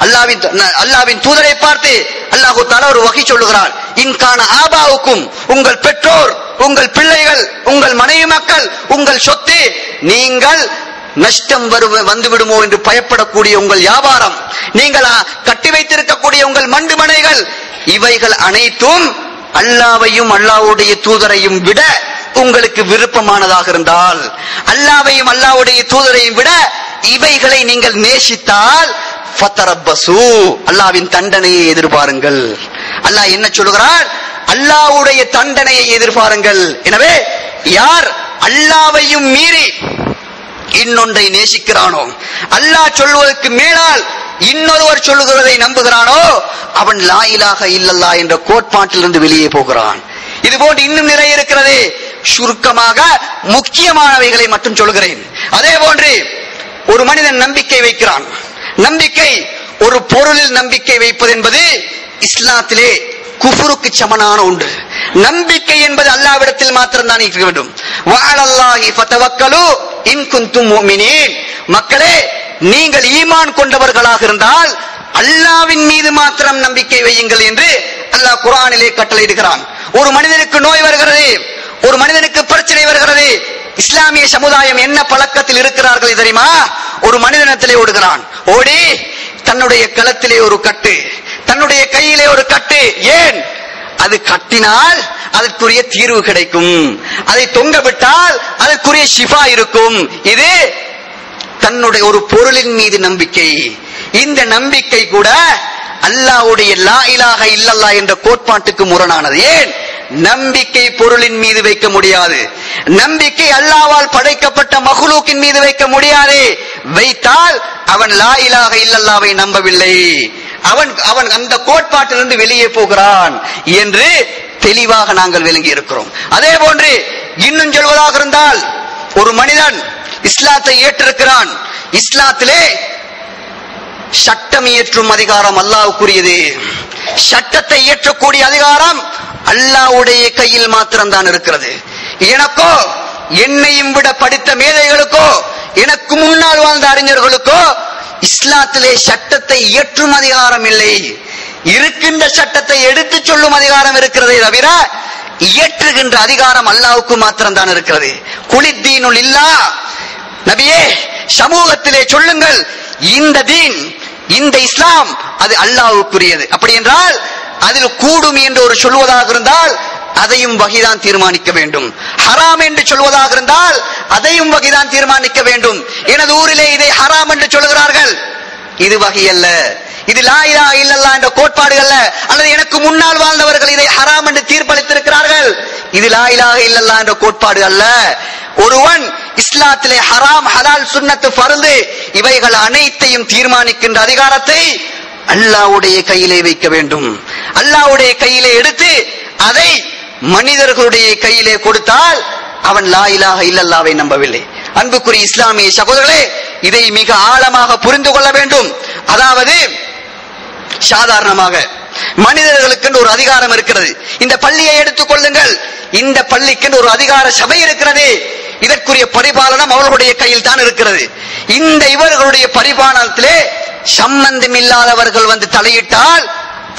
அல்லாஹ்வின் தூதரை பார்த்து அல்லாஹ் தஆலா ஒரு வகை சொல்லுகிறான், இன்கான ஆபாவுக்கும், உங்கள் பெற்றோர், உங்கள் பிள்ளைகள், உங்கள் மனைவி மக்கள், உங்கள் சொத்து, நீங்கள் நஷ்டம் வந்து விடுமோ என்று பயப்படக்கூடிய உங்கள் வியாபாரம், நீங்கள் கட்டி வைத்திருக்கக்கூடிய உங்கள் மண்டு மனைகள், இவைகள் அனைத்தும் அல்லாஹ்வையும் அல்லாஹ்வுடைய தூதரையும் விட உங்களுக்கு விருப்பமானதாக இருந்தால், அல்லாஹ்வையும் அல்லாஹ்வுடைய தூதரையும் விட இவைகளை நீங்கள் நேசித்தால் ஃபதரப்பசு, அல்லாஹ்வின் தண்டனையை எதிர்பாருங்கள். அல்லாஹ் என்ன சொல்கிறார்? அல்லாஹ்வுடைய தண்டனையை எதிர்பாருங்கள். எனவே யார் அல்லாஹ்வையும் மீறி இன்னொன்றை நேசிக்கிறானோ, அல்லாஹ் சொல்வதற்கு மேலால் இன்னொருவர் சொல்லுகிறதை நம்புகிறானோ, அவன் லா இலாஹ இல்லல்லாஹ் என்ற கோட்பாட்டிலிருந்து வெளியே போகிறான். இது போன்று இன்னும் நிறைய இருக்கிறது. சுருக்கமாக முக்கியமானவைகளை மட்டும் சொல்கிறேன். அதே போன்று ஒரு மனிதன் நம்பிக்கை வைக்கிறான். நம்பிக்கை, ஒரு பொருளில் நம்பிக்கை வைப்பது என்பது இஸ்லாத்திலே குஃப்ருக்கு சமனான ஒன்று. நம்பிக்கை என்பது அல்லாஹ்விடத்தில் மாத்திரம்தான் இருக்க வேண்டும். வஅலல்லாஹி ஃபதவக்கலு இன் குன்தும் முஃமினீன். மக்களே, நீங்கள் ஈமான் கொண்டவர்களாக இருந்தால் அல்லாஹ்வின் மீது மாத்திரம் நம்பிக்கை வையுங்கள் என்று அல்லாஹ் குர்ஆனிலே கட்டளையிடுகிறான். ஒரு மனிதனுக்கு நோய் வருகிறது, ஒரு மனிதனுக்கு பிரச்சனை வருகிறது, இஸ்லாமிய சமுதாயம் என்ன பழக்கத்தில் இருக்கிறார்கள் தெரியுமா? ஒரு மனிதனத்திலே ஓடுகிறான், ஓடி தன்னுடைய களத்திலே ஒரு கட்டு, தன்னுடைய கையிலே ஒரு கட்டு. ஏன்? அது கட்டினால் அதற்குரிய தீர்வு கிடைக்கும், அதை தொங்க விட்டால் அதற்குரிய ஷிஃபா இருக்கும். இது தன்னுடைய ஒரு பொருளின் மீது நம்பிக்கை. இந்த நம்பிக்கை கூட அல்லாஹ்வுடைய லா இலாஹ இல்லல்லாஹ் என்ற கோட்பாட்டுக்கு முரணானது. ஏன்? நம்பிக்கை பொருளின் மீது வைக்க முடியாது, நம்பிக்கை அல்லாஹ்வால் படைக்கப்பட்ட மக்லூக்கின் மீது வைக்க முடியாது. வைத்தால் அவன் லா இலாஹ இல்லல்லாஹ்வை நம்பவில்லை, அவன் அந்த கோட்பாட்டிலிருந்து வெளியே போகிறான் என்று தெளிவாக நாங்கள் விளங்கி இருக்கிறோம். அதே போன்று இன்னும் சொல்வதாக இருந்தால், ஒரு மனிதன் இஸ்லாத்தை ஏற்றிருக்கிறான். இஸ்லாத்திலே சட்டம் இயற்றும் அதிகாரம் அல்லாஹ்வுக்குரியது. சட்டத்தை இயற்றக்கூடிய அதிகாரம் அல்லாஹ்வுடைய கையில் மாத்திரம்தான் இருக்கிறது. எனக்கோ, என்னையும் விட படித்த மேதைகளுக்கோ, எனக்கு முன்னால் வாழ்ந்த அறிஞர்களுக்கோ இஸ்லாத்திலே சட்டத்தை இயற்றும் அதிகாரம் இல்லை. இருக்கின்ற சட்டத்தை எடுத்து சொல்லும் அதிகாரம் இருக்கிறதே தவிர இயற்றுகின்ற அதிகாரம் அல்லாஹ்வுக்கு மாத்திரம்தான் இருக்கிறது. குலித்தீனுல் இல்லாஹ், நபியே சமூகத்திலே சொல்லுங்கள், இந்த தீன், இந்த இஸ்லாம் அது அல்லாஹ்வுக்குரியது. அப்படி என்றால் அதில் கூடும் என்று ஒரு சொல்வதாக இருந்தால் அதையும் வகைதான் தீர்மானிக்க வேண்டும். ஹராம் என்று சொல்வதாக இருந்தால் அதையும் வகைதான் தீர்மானிக்க வேண்டும். எனது ஊரிலே இதை ஹராம் என்று சொல்கிறார்கள், இது வகை அல்ல, இது லா இலாஹ இல்லல்லாஹ் என்ற கோட்பாடு அல்ல. அல்லது எனக்கு முன்னால் வாழ்ந்தவர்கள் இதை ஹராம் என்று தீர்ப்பளித்திருக்கிறார்கள், இது லா இலாஹ இல்லல்லாஹ் என்ற கோட்பாடு அல்ல. ஒருவன் இஸ்லாத்திலே ஹராம், ஹலால், சுன்னத்து, ஃபர்து இவைகள் அனைத்தையும் தீர்மானிக்கின்ற அதிகாரத்தை அல்லாஹ்வுடைய கையிலே வைக்க வேண்டும். அல்லாஹ்வுடைய கையிலே எடுத்து அதை மனிதர்களுடைய கையிலே கொடுத்தால் அவன் லா இலாஹ இல்லல்லாஹ்வை நம்பவில்லை. அன்புக்குரிய இஸ்லாமிய சகோதரர்களே, இதை மிக ஆழமாக புரிந்து கொள்ள வேண்டும். அதாவது சாதாரணமாக மனிதர்களுக்கு ஒரு அதிகாரம் இருக்கிறது. இந்த பள்ளியை எடுத்துக் கொள்ளுங்கள், இந்த பள்ளிக்கு ஒரு அதிகார சபை இருக்கிறது. இதற்குரிய பரிபாலனம் அவர்களுடைய கையில் தான் இருக்கிறது. இந்த இவர்களுடைய பரிபாலனத்திலே சம்பந்தம் இல்லாதவர்கள் வந்து தலையிட்டால்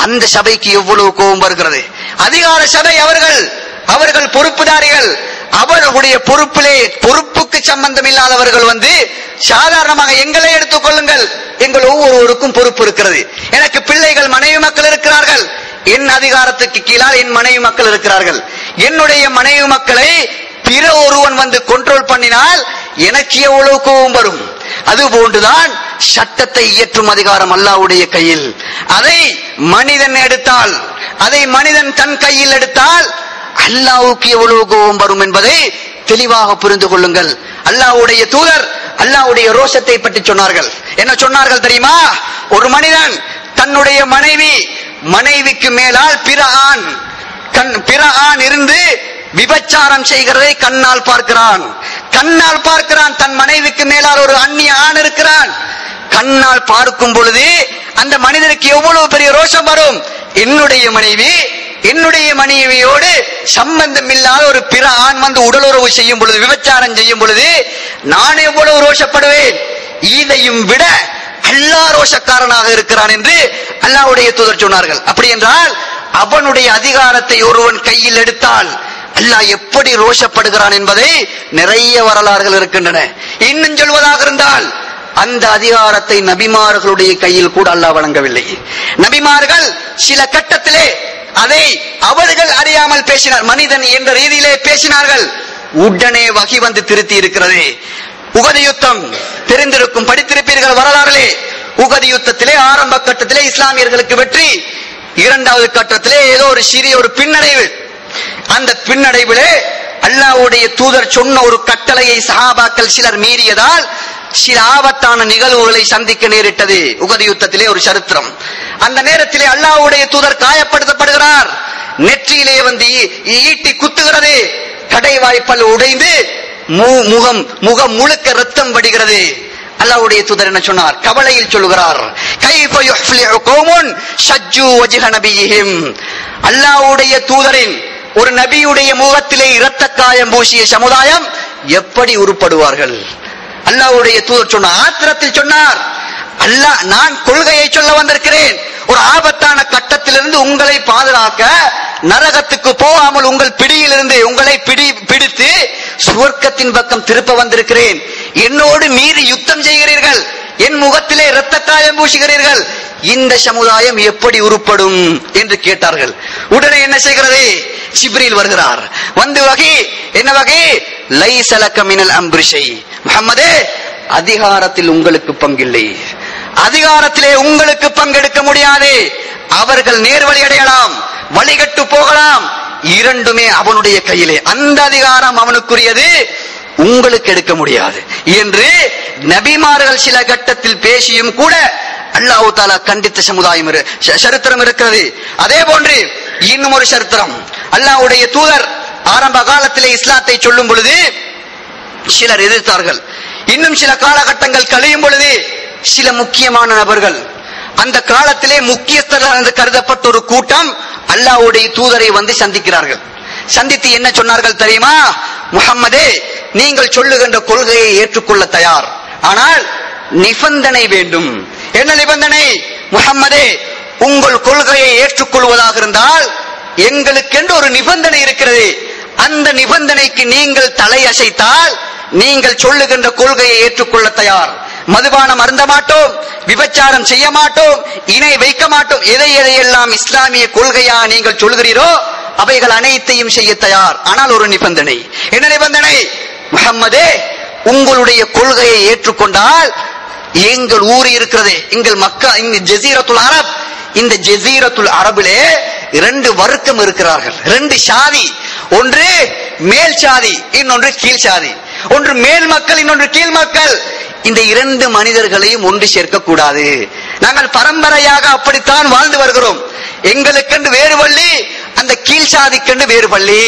அந்த சபைக்கு எவ்வளவு கோபம் வருகிறது. அதிகார சபை அவர்கள் பொறுப்புதாரிகள், அவர்களுடைய பொறுப்பிலே பொறுப்புக்கு சம்பந்தம் இல்லாதவர்கள் வந்து சாதாரணமாக எங்களை எடுத்துக் கொள்ளுங்கள், எங்கள் ஒவ்வொருவருக்கும் பொறுப்பு இருக்கிறது. எனக்கு பிள்ளைகள், மனைவி மக்கள் இருக்கிறார்கள். என் அதிகாரத்துக்கு கீழால் என் மனைவி மக்கள் இருக்கிறார்கள். என்னுடைய மனைவி மக்களை பிற ஒருவன் வந்து கண்ட்ரோல் பண்ணினால் எனக்கு எவ்வளவு கோபம் வரும். அதுபோன்றுதான் சட்டத்தை இயற்றும் அதிகாரம் அல்லாஹ்வுடைய கையில். அதை மனிதன் எடுத்தால், அதை மனிதன் தன் கையில் எடுத்தால் அல்லாஹ்வுக்கு எவ்வளவு கோபம் வரும் என்பதை தெளிவாக புரிந்து கொள்ளுங்கள். அல்லாஹ்வுடைய தூதர் அல்லாஹ்வுடைய ரோஷத்தை பற்றி சொன்னார்கள். என்ன சொன்னார்கள் தெரியுமா? ஒரு மனிதன் தன்னுடைய மனைவிக்கு மேலால் பிற ஆண் இருந்து விபச்சாரம் செய்கிறதை கண்ணால் பார்க்கிறான். தன் மனைவிக்கு மேலால் ஒரு அந்நிய ஆண் இருக்கிறான். கண்ணால் பார்க்கும் பொழுது அந்த மனிதனுக்கு எவ்வளவு பெரிய ரோஷம் வரும். என்னுடைய மனைவியோடு சம்பந்தம் இல்லாத ஒரு பிற ஆண் வந்து உடலுறவு செய்யும் பொழுது, விபச்சாரம் செய்யும் பொழுது நான் எவ்வளவு ரோஷப்படுவேன். இதையும் விட அல்லாஹ் ரோஷக்காரனாக இருக்கிறான் என்று அல்லாஹ்வுடைய தூதர் சொன்னார்கள். அப்படி என்றால் அவனுடைய அதிகாரத்தை ஒருவன் கையில் எடுத்தால் அல்லாஹ் எப்படி ரோஷப்படுகிறான் என்பதை நிறைய வரலாறுகள் இருக்கின்றன. இன்னும் சொல்வதாக இருந்தால் அந்த அதிகாரத்தை நபிமார்களுடைய கையில் கூட அல்லாஹ் வழங்கவில்லை. நபிமார்கள் சில கட்டத்திலே அதை அவர்கள் அறியாமல் பேசினார், மனிதன் என்ற ரீதியிலே பேசினார்கள். உடனே வகி வந்து திருத்தி இருக்கிறது. உகது யுத்தம் தெரிந்திருக்கும், படித்திருப்பீர்கள் வரலாறுலே. உகது யுத்தத்திலே ஆரம்ப கட்டத்திலே இஸ்லாமியர்களுக்கு வெற்றி, இரண்டாவது கட்டத்திலே ஏதோ ஒரு சிறிய ஒரு பின்னடைவு. அந்த பின்னடைவிலே அல்லாஹ்வுடைய தூதர் சொன்ன ஒரு கட்டளையை சஹாபாக்கள் சிலர் மீறியதால் சில ஆபத்தான நிகழ்வுகளை சந்திக்க நேரிட்டது. உஹது யுத்தத்திலே ஒரு சரித்திரம். அந்த நேரத்திலே அல்லாஹ்வுடைய தூதர் காயப்படுத்தப்படுகிறார். நெற்றியிலே வந்து ஈட்டி குத்துகிறது. கடைவாய்ப்பல் உடைந்து முகம் முழுக்க ரத்தம் வடிகிறது. அல்லாஹ்வுடைய தூதர் என்ன சொன்னார்? கவலையில் சொல்லுகிறார், கைஃப யுஃப்லிஹு கௌமுன் ஷஜ்ஜு வஜ்ஹ நபியிஹிம். அல்லாஹ்வுடைய தூதரின் ஒரு நபியுடைய முகத்திலே இரத்த காயம் பூசிய சமுதாயம் எப்படி உருப்படுவார்கள்? அல்லாஹ்வுடைய தூதர் சொன்ன ஆத்திரத்தில் சொன்னார், அல்லாஹ் நான் கொள்கையை சொல்ல வந்திருக்கிறேன். ஒரு ஆபத்தான கட்டத்திலிருந்து உங்களை பாதுகாக்க, நரகத்துக்கு போகாமல் உங்கள் பிடியிலிருந்து உங்களை பிடித்து சுவர்க்கத்தின் பக்கம் திருப்ப வந்திருக்கிறேன். என்னோடு மீறி யுத்தம் செய்கிறீர்கள், என் முகத்திலே இரத்த காயம் பூசுகிறீர்கள், இந்த சமுதாயம் எப்படி உருப்படும் என்று கேட்டார்கள். உடனே என்ன செய்கிறது? ஜிப்ரீல் வருகிறார். வந்து வகை என்ன வகை? லைஸ லக மினல் அம்ரி ஷை. முஹம்மதே, அதிகாரத்தில் உங்களுக்கு பங்கில்லை, அதிகாரத்திலே உங்களுக்கு பங்கெடுக்க முடியாது. அவர்கள் நேர்வழி அடையலாம், வழிகட்டு போகலாம், இரண்டுமே அவனுடைய கையிலே. அந்த அதிகாரம் அவனுக்குரியது, உங்களுக்கு எடுக்க முடியாது என்று நபிமார்கள் சில கட்டத்தில் பேசியும் கூட அல்லாஹ் தஆலா கண்டித்த சமுதாயம் சரித்திரம் இருக்கிறது. அதே போன்று இன்னும் ஒரு சரித்திரம். அல்லாஹ்வுடைய தூதர் ஆரம்ப காலத்திலே இஸ்லாத்தை சொல்லும் பொழுது சிலர் எதிர்த்தார்கள். இன்னும் சில காலகட்டங்கள் கழியும் பொழுது சில முக்கியமான நபர்கள், அந்த காலத்திலே முக்கியஸ்தர்கள் என்று கருதப்பட்ட ஒரு கூட்டம் அல்லாஹ்வுடைய தூதரை வந்து சந்திக்கிறார்கள். சந்தித்து என்ன சொன்னார்கள் தெரியுமா? முஹம்மதே, நீங்கள் சொல்லுகின்ற கொள்கையை ஏற்றுக்கொள்ள தயார், ஆனால் நிபந்தனை வேண்டும். என்ன நிபந்தனை? முஹம்மதே, உங்கள் கொள்கையை ஏற்றுக்கொள்வதாக இருந்தால் எங்களுக்கென்று ஒரு நிபந்தனை இருக்கிறது. அந்த நிபந்தனைக்கு நீங்கள் தலை அசைத்தால் நீங்கள் சொல்லுகின்ற கொள்கையை ஏற்றுக்கொள்ள தயார். மதுபானம் அருந்த மாட்டோம், விபச்சாரம் செய்ய மாட்டோம், இணை வைக்க மாட்டோம். எதையெல்லாம் இஸ்லாமிய கொள்கையா நீங்கள் சொல்கிறீரோ அவைகள் அனைத்தையும் செய்ய தயார். ஆனால் ஒரு நிபந்தனை. என்ன நிபந்தனை? முஹம்மதே, உங்களுடைய கொள்கையை ஏற்றுக்கொண்டால் எங்கள் ஊர் இருக்கிறதே, எங்கள் மக்கா, இந்த ஜஸீரத்துல் அரப், இந்த ஜஸீரத்துல் அரபிலே 2 வர்க்கம் இருக்கிறார்கள், 2 சாதி. ஒன்று மேல் சாதி, இன்னொன்று கீழ் சாதி. ஒன்று மேல் மக்கள், இன்னொன்று கீழ் மக்கள். இந்த 2 மனிதர்களையும் ஒன்று சேர்க்க கூடாது. நாங்கள் பரம்பரையாக அப்படித்தான் வாழ்ந்து வருகிறோம். எங்களுக்கென்று வேறு பள்ளி, அந்த கீழ் சாதிக்கென்று வேறு பள்ளி.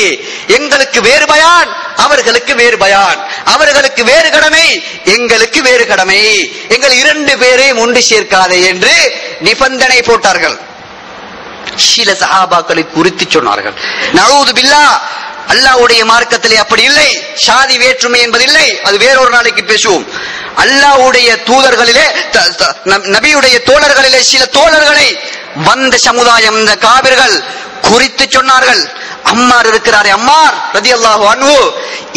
எங்களுக்கு வேறு பயான், அவர்களுக்கு வேறு பயான். அவர்களுக்கு வேறு கடமை, எங்களுக்கு வேறு கடமை. எங்கள் 2 பேரையும் ஒன்று சேர்க்காதே என்று நிபந்தனை போட்டார்கள். சில சஹாபாக்களை குறித்து சொன்னார்கள். நஊது பில்லாஹ், அல்லாஹ்வுடைய மார்க்கத்திலே அப்படி இல்லை. சாதி வேற்றுமை என்பது இல்லை, அது வேறொரு நாளைக்கு பேசுவோம். அல்லாஹ்வுடைய தூதர்களிலே, நபியுடைய தோழர்களிலே சில தோழர்களை வந்த சமுதாயம், இந்த காபிர்கள் குறித்து சொன்னார்கள். அம்மார் இருக்கிறாரே, அம்மார் ரலியல்லாஹு அன்ஹு,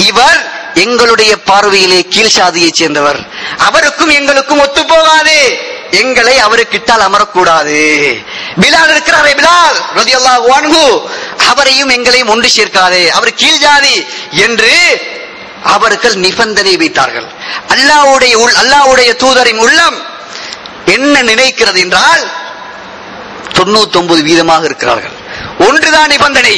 இவர் எங்களுடைய பார்வையிலே கீழ் சாதியை சேர்ந்தவர், அவருக்கும் எங்களுக்கும் ஒத்து போகாது, எங்களை அவருக்கிட்டால் அமரக்கூடாது. பிலால் இருக்கிறாரே, பிலால் ரலியல்லாஹு அன்ஹு, அவரையும் எங்களையும் ஒன்று சேர்க்காதே, அவர் கீழ் ஜாதி என்று அவர்கள் நிபந்தனை வைத்தார்கள். அல்லாஹ்வுடைய தூதரின் உள்ளம் என்ன நினைக்கிறது என்றால் 99% இருக்கிறார்கள். ஒன்றுதான் நிபந்தனை,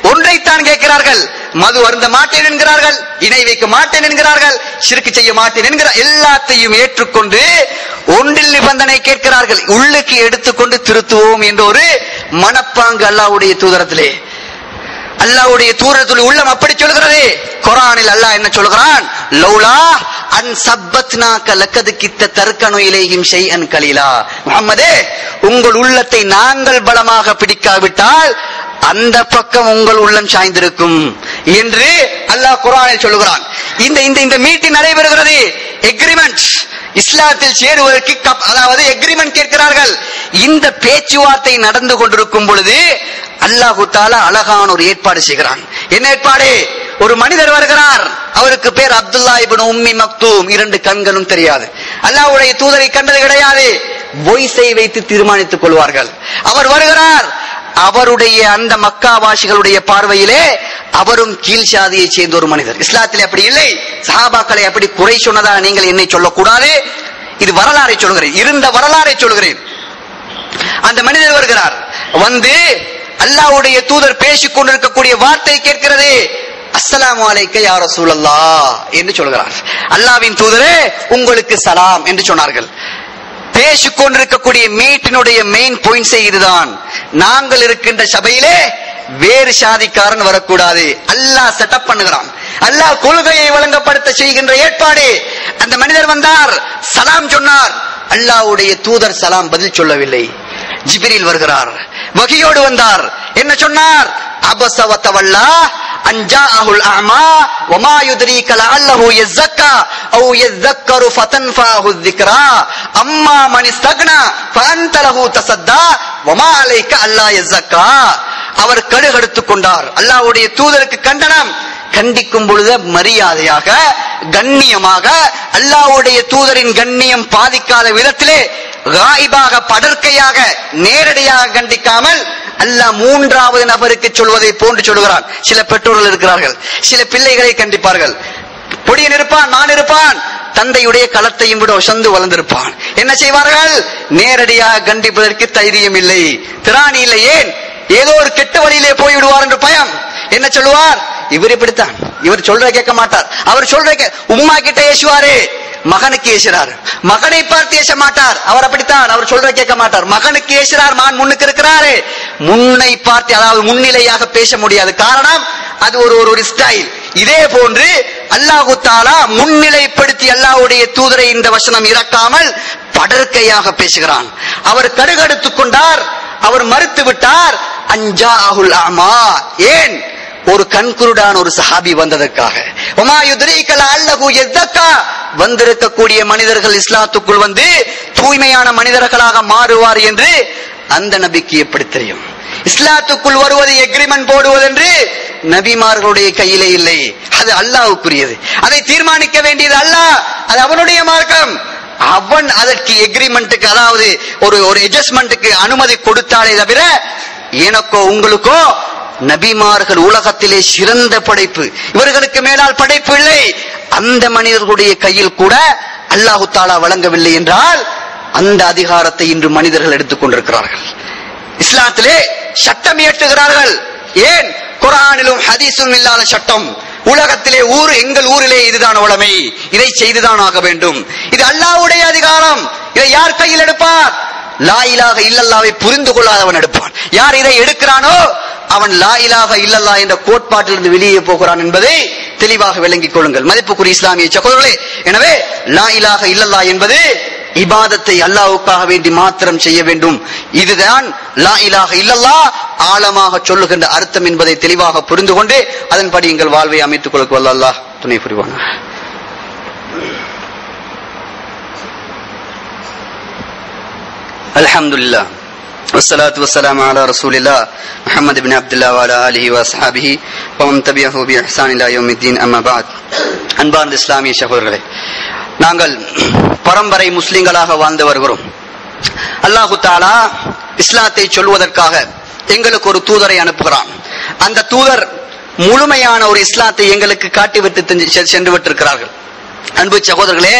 ஒன்றைத்தான் கேட்கிறார்கள். மது அருந்த மாட்டேன் என்கிறார்கள், இணை வைக்க மாட்டேன் என்கிறார்கள், ஷிர்க் செய்ய மாட்டேன் என்கிறார். எல்லாத்தையும் ஏற்றுக்கொண்டு ஒன்றில் நிபந்தனை கேட்கிறார்கள். உள்ளுக்கு எடுத்துக்கொண்டு திருத்துவோம் என்ற ஒரு மனப்பாங்கு அல்லாஹ்வுடைய தூதரத்திலே. அல்லாஹ்வுடைய தூதரத்துடைய உள்ளம் அப்படி சொல்கிறது. குர்ஆனில் அல்லாஹ் என்ன சொல்கிறான்? லௌலா அன் சப்பத்னாக லக்கத் கித்த தர்கனு இலைஹிம் ஷைஅன் கலீலா. முஹம்மதே, உங்கள் உள்ளத்தை நாங்கள் பலமாக பிடிக்காவிட்டால் அந்த பக்கம் உங்கள் உள்ளம் சாய்ந்திருக்கும் என்று அல்லாஹ் குர்ஆனில் சொல்லுகிறான். இந்த மீட்டிங் நடைபெறுகிறது. எக்ரிமெண்ட், இஸ்லாத்தில் சேருவதற்கு அதாவது எக்ரிமெண்ட் கேட்கிறார்கள். இந்த பேச்சுவார்த்தை நடந்து கொண்டிருக்கும் பொழுது அல்லாஹ் தஆலா அழகான ஒரு ஏற்பாடு செய்கிறான். என்ன ஏற்பாடு? ஒரு மனிதர் வருகிறார், அவருக்கு பேர் அப்துல்லாஹ் இப்னு உம்மி மக்தூம். 2 கண்களும் தெரியாது, அல்லாஹ்வுடைய தூதரை கண்டது கிடையாது. வாய்ஸை வைத்து தீர்மானித்துக் கொள்வார்கள். அவர் வருகிறார், அவருடைய அந்த மக்காவாசிகளுடைய பார்வையிலே அவரும் கீழ் சாதியை சேர்ந்த ஒரு மனிதர். இஸ்லாத்திலே அப்படி இல்லை. சஹாபாக்களை அப்படி குறை சொன்னதாக நீங்கள் என்னை சொல்லக்கூடாது. இது வரலாறை சொல்கிறேன், இருந்த வரலாறை சொல்கிறேன். அந்த மனிதர் வருகிறார், வந்து அல்லாஹ்வுடைய தூதர் பேசிக் கொண்டிருக்கக்கூடிய வார்த்தை கேட்கிறது. அஸ்ஸலாமு அலைக்க யா ரசூலல்லாஹ் என்று சொல்கிறார். அல்லாஹ்வின் தூதரே உங்களுக்கு சலாம் என்று சொன்னார்கள். பேசிக்கொண்டிருக்கக்கூடிய மீட்டினுடைய மெயின் பாயிண்ட்ஸே இதுதான். நாங்கள் இருக்கின்ற சபையிலே வேறு சாதிக்காரன் வரக்கூடாது. அல்லாஹ் செட்டப் பண்ணுகிறான். அல்லாஹ் கொள்கையை வழங்கப்படுத்த செய்கின்ற ஏற்பாடு. அந்த மனிதர் வந்தார், சலாம் சொன்னார். அல்லாஹ்வுடைய தூதர் சலாம் பதில் சொல்லவில்லை. ஜிப்ரீல் வருகிறார், வஹியோடு வந்தார். என்ன சொன்னார்? அபஸ வ தவல்லா அன் ஜாஅஹுல் அமா வமா யுத்ரீக லஅல்லஹு யஸக்கா அவ் யذكரு ஃபதன்ஃபாஹு الذிக்ரா அம்மா மன் இஸ்தக்னா ஃபஅன்த லஹு தஸத்தா வமா அலைக அல்லா யஸக்கா. அவர் கடுகடுத்துக் கொண்டார். அல்லாஹ்வுடைய தூதருக்கு கண்டனம். கண்டிக்கும் பொழுது மரியாதையாக கண்ணியமாக அல்லாஹ்வுடைய தூதரின் கண்ணியம் பாதிக்காத விதத்திலே காயிபாக படர்க்கையாக நேரடியாக கண்டிக்காமல் அல்லாஹ் மூன்றாவது நபருக்கு சொல்வதை போன்று சொல்கிறான். சில பெற்றோர்கள் இருக்கிறார்கள், சில பிள்ளைகளை கண்டிப்பார்கள். பொடியன் இருப்பான், நான் இருப்பான், தந்தையுடைய களத்தையும் விட ஒசந்து வளர்ந்திருப்பான். என்ன செய்வார்கள்? நேரடியாக கண்டிப்பதற்கு தைரியம் இல்லை, திராணி இல்லை. ஏன்? ஏதோ ஒரு கெட்ட வழியிலே போய்விடுவார் என்று பயம். என்ன சொல்லுவார்? இவர் இப்படித்தான், இவர் சொல்ற கேட்க மாட்டார், அவர் சொல்ற உம்மா கிட்ட ஏசுவாரு, மகனுக்கு ஏசுறார். மகனை பார்த்து ஏச மாட்டார், அவர் அப்படித்தான், அவர் சொல்ற கேட்க மாட்டார். மகனுக்கு ஏசுறார், மகன் முன்னுக்கு இருக்கிறாரு, முன்னை பார்த்து அதாவது முன்னிலையாக பேச முடியாது. காரணம் அது ஒரு ஸ்டைல். இதே போன்று அல்லாஹு தஆலா முன்னிலைப்படுத்தி அல்லாஹ்வுடைய தூதரை இந்த வசனம் இறக்காமல் படர்க்கையாக பேசுகிறான். அவர் கடுகடுத்துக் கொண்டார், அவர் மறுத்து விட்டார். அன்ஜாஅஹுல் அமா. ஏன்? ஒரு கண்குருடான ஒரு சஹாபி வந்ததற்காக. வமா யுத்ரீக லஅல்லஹு யஸக்கா. வந்திருக்கக்கூடிய மனிதர்கள் இஸ்லாத்துக்குள் வந்து தூய்மையான மனிதர்களாக மாறுவார் என்று அந்த நபிக்கு எப்படி தெரியும்? இஸ்லாத்துக்குள் வருவது எக்ரிமெண்ட் போடுவது என்று நபிமார்களுடைய கையிலே இல்லை. அது அல்லாஹ்வுக்குரியது. அதை தீர்மானிக்க வேண்டியது அல்லாஹ். அது அவனுடைய மார்க்கம். அவன் அதற்கு எக்ரிமெண்ட்டுக்கு அதாவது ஒரு அட்ஜஸ்ட்மெண்ட்டுக்கு அனுமதி கொடுத்தாலே தவிர எனக்கோ உங்களுக்கோ நபிமார்கள் உலகத்திலே சிறந்த படைப்பு, இவர்களுக்கு மேலால் படைப்பு இல்லை. அந்த மனிதர்களுடைய கையில் கூட அல்லாஹு தஆலா வழங்கவில்லை என்றால் அந்த அதிகாரத்தை இன்று மனிதர்கள் எடுத்துக் கொண்டிருக்கிறார்கள். இஸ்லாத்திலே சட்டம் இயற்றுகிறார்கள். ஏன்? குர்ஆனிலும் ஹதீஸும் இல்லாத சட்டம். உலகத்திலே எங்கள் ஊரிலே இதுதான் உடைமை, இதை செய்துதான் ஆக வேண்டும். இது அல்லாஹ்வுடைய அதிகாரம். இதை யார் கையில் எடுப்பார்? லா இலாஹ இல்லல்லாஹ்வை புரிந்து கொள்ளாதவன் எடுப்பான். யார் இதை எடுக்கிறானோ அவன் லா இலாஹ இல்லல்லாஹ் என்ற கோட்பாட்டிலிருந்து வெளியே போகிறான் என்பதை தெளிவாக விளங்கிக் கொள்ளுங்கள் மதிப்புக்குரிய இஸ்லாமிய சகோதரர்களே. எனவே லா இலாஹ இல்லல்லாஹ் என்பது இபாதத்தை அல்லாஹ்வுக்காக வேண்டி மாத்திரம் செய்ய வேண்டும். இதுதான் லா இலாஹ இல்லல்லாஹ் ஆழமாக சொல்லுகின்ற அர்த்தம் என்பதை தெளிவாக புரிந்து கொண்டு அதன்படி எங்கள் வாழ்வை அமைத்துக் கொள்ள அல்லாஹ் துணை புரிவானாக. அல்ஹம்துலில்லாஹ் வஸ்ஸலாத்து வஸ்ஸலாமு அலா ரசூலில்லாஹ் முஹம்மது இப்னு அப்துல்லாஹ் வ அலா ஆலிஹி வ ஸஹாபிஹி வ மன் தபியஹு பி இஹ்சான் இலா யௌமித்தீன். அம்மா பஅத். அன்பார்ந்த இஸ்லாமிய சகோதரர்களே, நாங்கள் பரம்பரை முஸ்லிம்களாக வாழ்ந்து வருகிறோம். அல்லாஹு தஆலா இஸ்லாத்தை சொல்வதற்காக எங்களுக்கு ஒரு தூதரை அனுப்புகிறான். அந்த தூதர் முழுமையான ஒரு இஸ்லாத்தை எங்களுக்கு காட்டிவிட்டு சென்று விட்டிருக்கிறார்கள். அன்பு சகோதரர்களே,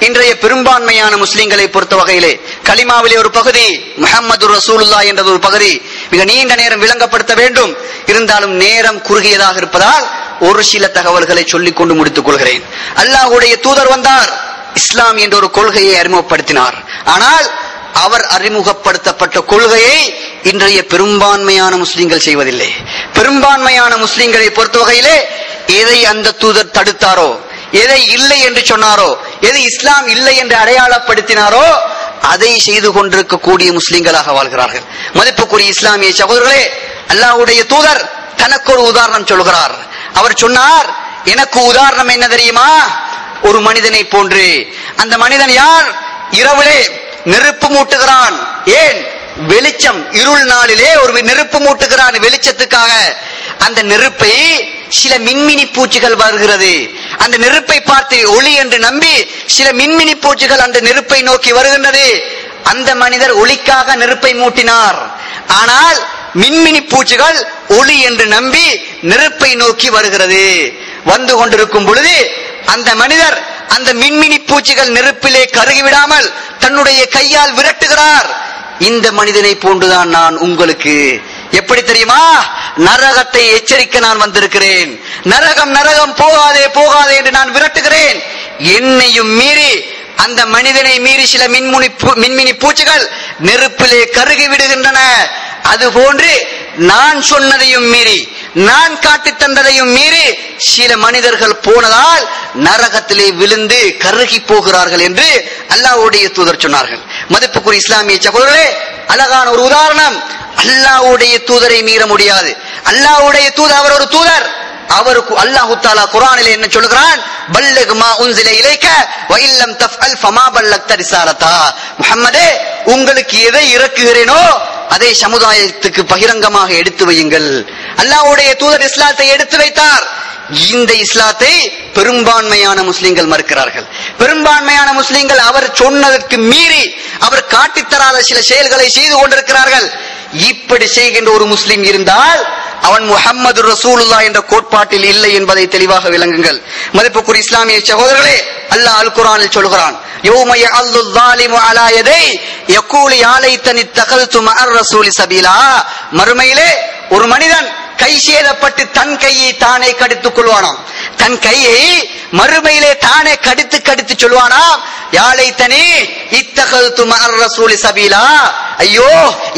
இன்றைய பெரும்பான்மையான முஸ்லிம்களை பொறுத்த வகையிலே கலிமாவிலே ஒரு பகுதி முஹம்மது ரசூலுல்லாஹ் என்ற ஒரு பகுதி மிக நீண்ட நேரம் விளங்கப்படுத்த வேண்டும். இருந்தாலும் நேரம் குறுகியதாக இருப்பதால் ஒரு சில தகவல்களை சொல்லிக் கொண்டு முடித்துக் கொள்கிறேன். அல்லாஹ்வுடைய தூதர் வந்தார், இஸ்லாம் என்ற ஒரு கொள்கையை அறிமுகப்படுத்தினார். ஆனால் அவர் அறிமுகப்படுத்தப்பட்ட கொள்கையை இன்றைய பெரும்பான்மையான முஸ்லிம்கள் செய்வதில்லை. பெரும்பான்மையான முஸ்லிம்களை பொறுத்த வகையிலே எதை அந்த தூதர் தடுத்தாரோ, எதை இல்லை என்று சொன்னாரோ, எது இஸ்லாம் இல்லை என்று அடையாளப்படுத்தினாரோ அதை செய்து கொண்டிருக்கக்கூடிய முஸ்லிம்களாக வாழ்கிறார்கள். மதிப்புக்குரிய இஸ்லாமிய சகோதரர்களே, அல்லாஹ்வுடைய தூதர் தனக்கு ஒரு உதாரணம் சொல்கிறார். அவர் சொன்னார், எனக்கு உதாரணம் என்ன தெரியுமா? ஒரு மனிதனை போன்று. அந்த மனிதன் யார்? இரவிலே நெருப்பு மூட்டுகிறான். ஏன்? வெளிச்சம், இருள் நாளிலே ஒரு நெருப்பு மூட்டுகிறான் வெளிச்சத்துக்காக. அந்த நெருப்பை சில மின்மினி பூச்சிகள் வருகிறது. அந்த நெருப்பை பார்த்து ஒளி என்று நம்பி சில மின்மினி பூச்சிகள் அந்த நெருப்பை நோக்கி வருகின்றது. அந்த மனிதர் ஒளிக்காக நெருப்பை மூட்டினார். ஆனால் மின்மினி பூச்சிகள் ஒளி என்று நம்பி நெருப்பை நோக்கி வருகிறது. வந்து கொண்டிருக்கும் பொழுது அந்த மனிதர் அந்த மின்மினி பூச்சிகள் நெருப்பிலே கருகிவிடாமல் தன்னுடைய கையால் விரட்டுகிறார். இந்த மனிதனை போன்றுதான் நான் உங்களுக்கு எப்படி தெரியுமா? நரகத்தை எச்சரிக்க நான் வந்திருக்கிறேன். நரகம் நரகம் போகாதே போகாதே என்று நான் விரட்டுகிறேன். என்னையும் மீறி அந்த மனிதனை மீறி சில மின்மினி பூச்சிகள் நெருப்பிலே கருகி விடுகின்றன. அதுபோன்று நான் சொன்னதையும் மீறி, நான் காட்டி தந்ததையும் மீறி சில மனிதர்கள் போனதால் நரகத்திலே விழுந்து கருகி போகிறார்கள் என்று அல்லாஹ்வுடைய தூதர் சொன்னார்கள். மதிப்புக்குரிய இஸ்லாமிய சகோதரர்களே, அழகான ஒரு உதாரணம். அல்லாஹ்வுடைய தூதரை மீற முடியாது. அல்லாஹ்வுடைய தூதர், அவர் ஒரு தூதர். அவருக்கு அல்லாஹ் தஆலா குர்ஆனிலே என்ன சொல்கிறான்? பல்லக் மா உன்ஸில இலைக வ இல்லம் தஃஅல் ஃபமா பல்லக்த ரிசாலதா. முஹம்மதே, உங்களுக்கு எதை இறக்குகிறேனோ அதை சமுதாயத்துக்கு பகிரங்கமாக எடுத்து வையுங்கள். அல்லாஹ்வுடைய தூதர் இஸ்லாத்தை எடுத்து வைத்தார். இந்த இஸ்லாத்தை பெரும்பான்மையான முஸ்லிம்கள் மறுக்கிறார்கள். பெரும்பான்மையான முஸ்லிம்கள் அவர் சொன்னதற்கு மீறி அவர் காட்டித்தராத சில செயல்களை செய்து கொண்டிருக்கிறார்கள். இப்படி செய்கின்ற ஒரு முஸ்லிம் இருந்தால் அவன் முஹம்மது ரசூலுல்லாஹ் என்ற கோட்பாட்டில் இல்லை என்பதை தெளிவாக விளங்குங்கள். மதிப்புக்குரிய இஸ்லாமிய சகோதரர்களே, அல்லாஹ் அல் குர்ஆனில் சொல்கிறான், யௌம யஅல்லு ஸாலிமு அலா யதை யகூலு யா லைத்தனி தகல்து மஅர் ரசூலி சபீலா. மறுமையிலே ஒரு மனிதன் கை சேதப்பட்டு தன் கையை தானே கடித்துக் கொள்வானாம். தன் கையை மறுமையிலே தானே கடித்து சொல்வானாம், யா லைத்தனி இத்தகல்து மஅர் ரசூலி சபீலா. ஐயோ,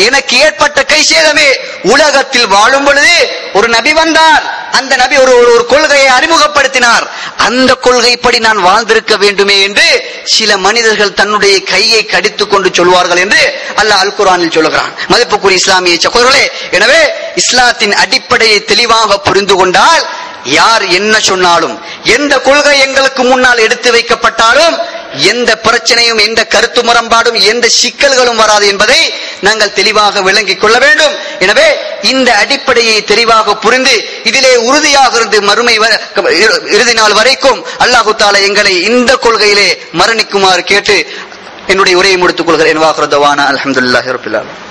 எனக்கு ஏற்பட்ட கை சேதமே. உலகத்தில் வாழும் பொழுது ஒரு நபி வந்தார். அந்த நபி ஒரு கொள்கையை அறிமுகப்படுத்தினார். அந்த கொள்கைப்படி நான் வாழ்ந்திருக்க வேண்டுமே என்று சில மனிதர்கள் தன்னுடைய கையை கடித்துக் கொண்டு சொல்வார்கள் என்று அல்லாஹ் அல் குர்ஆனில் சொல்கிறான். மதிப்புக்குரிய இஸ்லாமிய சகோதரர்களே, எனவே இஸ்லாத்தின் அடிப்படையை தெளிவாக புரிந்து கொண்டால் யார் என்ன சொன்னாலும், எந்த கொள்கை எங்களுக்கு முன்னால் எடுத்து வைக்கப்பட்டாலும் எந்த பிரச்சனையும், எந்த கருத்து முரண்பாடும், எந்த சிக்கல்களும் வராது என்பதை நாங்கள் தெளிவாக விளங்கிக் கொள்ள வேண்டும். எனவே இந்த அடிப்படையை தெளிவாக புரிந்து இதிலே உறுதியாக இருந்து மறுமை இறுதி நாள் வரைக்கும் அல்லாஹ் தஆலா எங்களை இந்த கொள்கையிலே மரணிக்குமாறு கேட்டு என்னுடைய உரையை முடித்துக் கொள்கிறேன். வாஹிரு தவானா அல்ஹம்துலில்லாஹி ரப்பில் ஆலமீன்.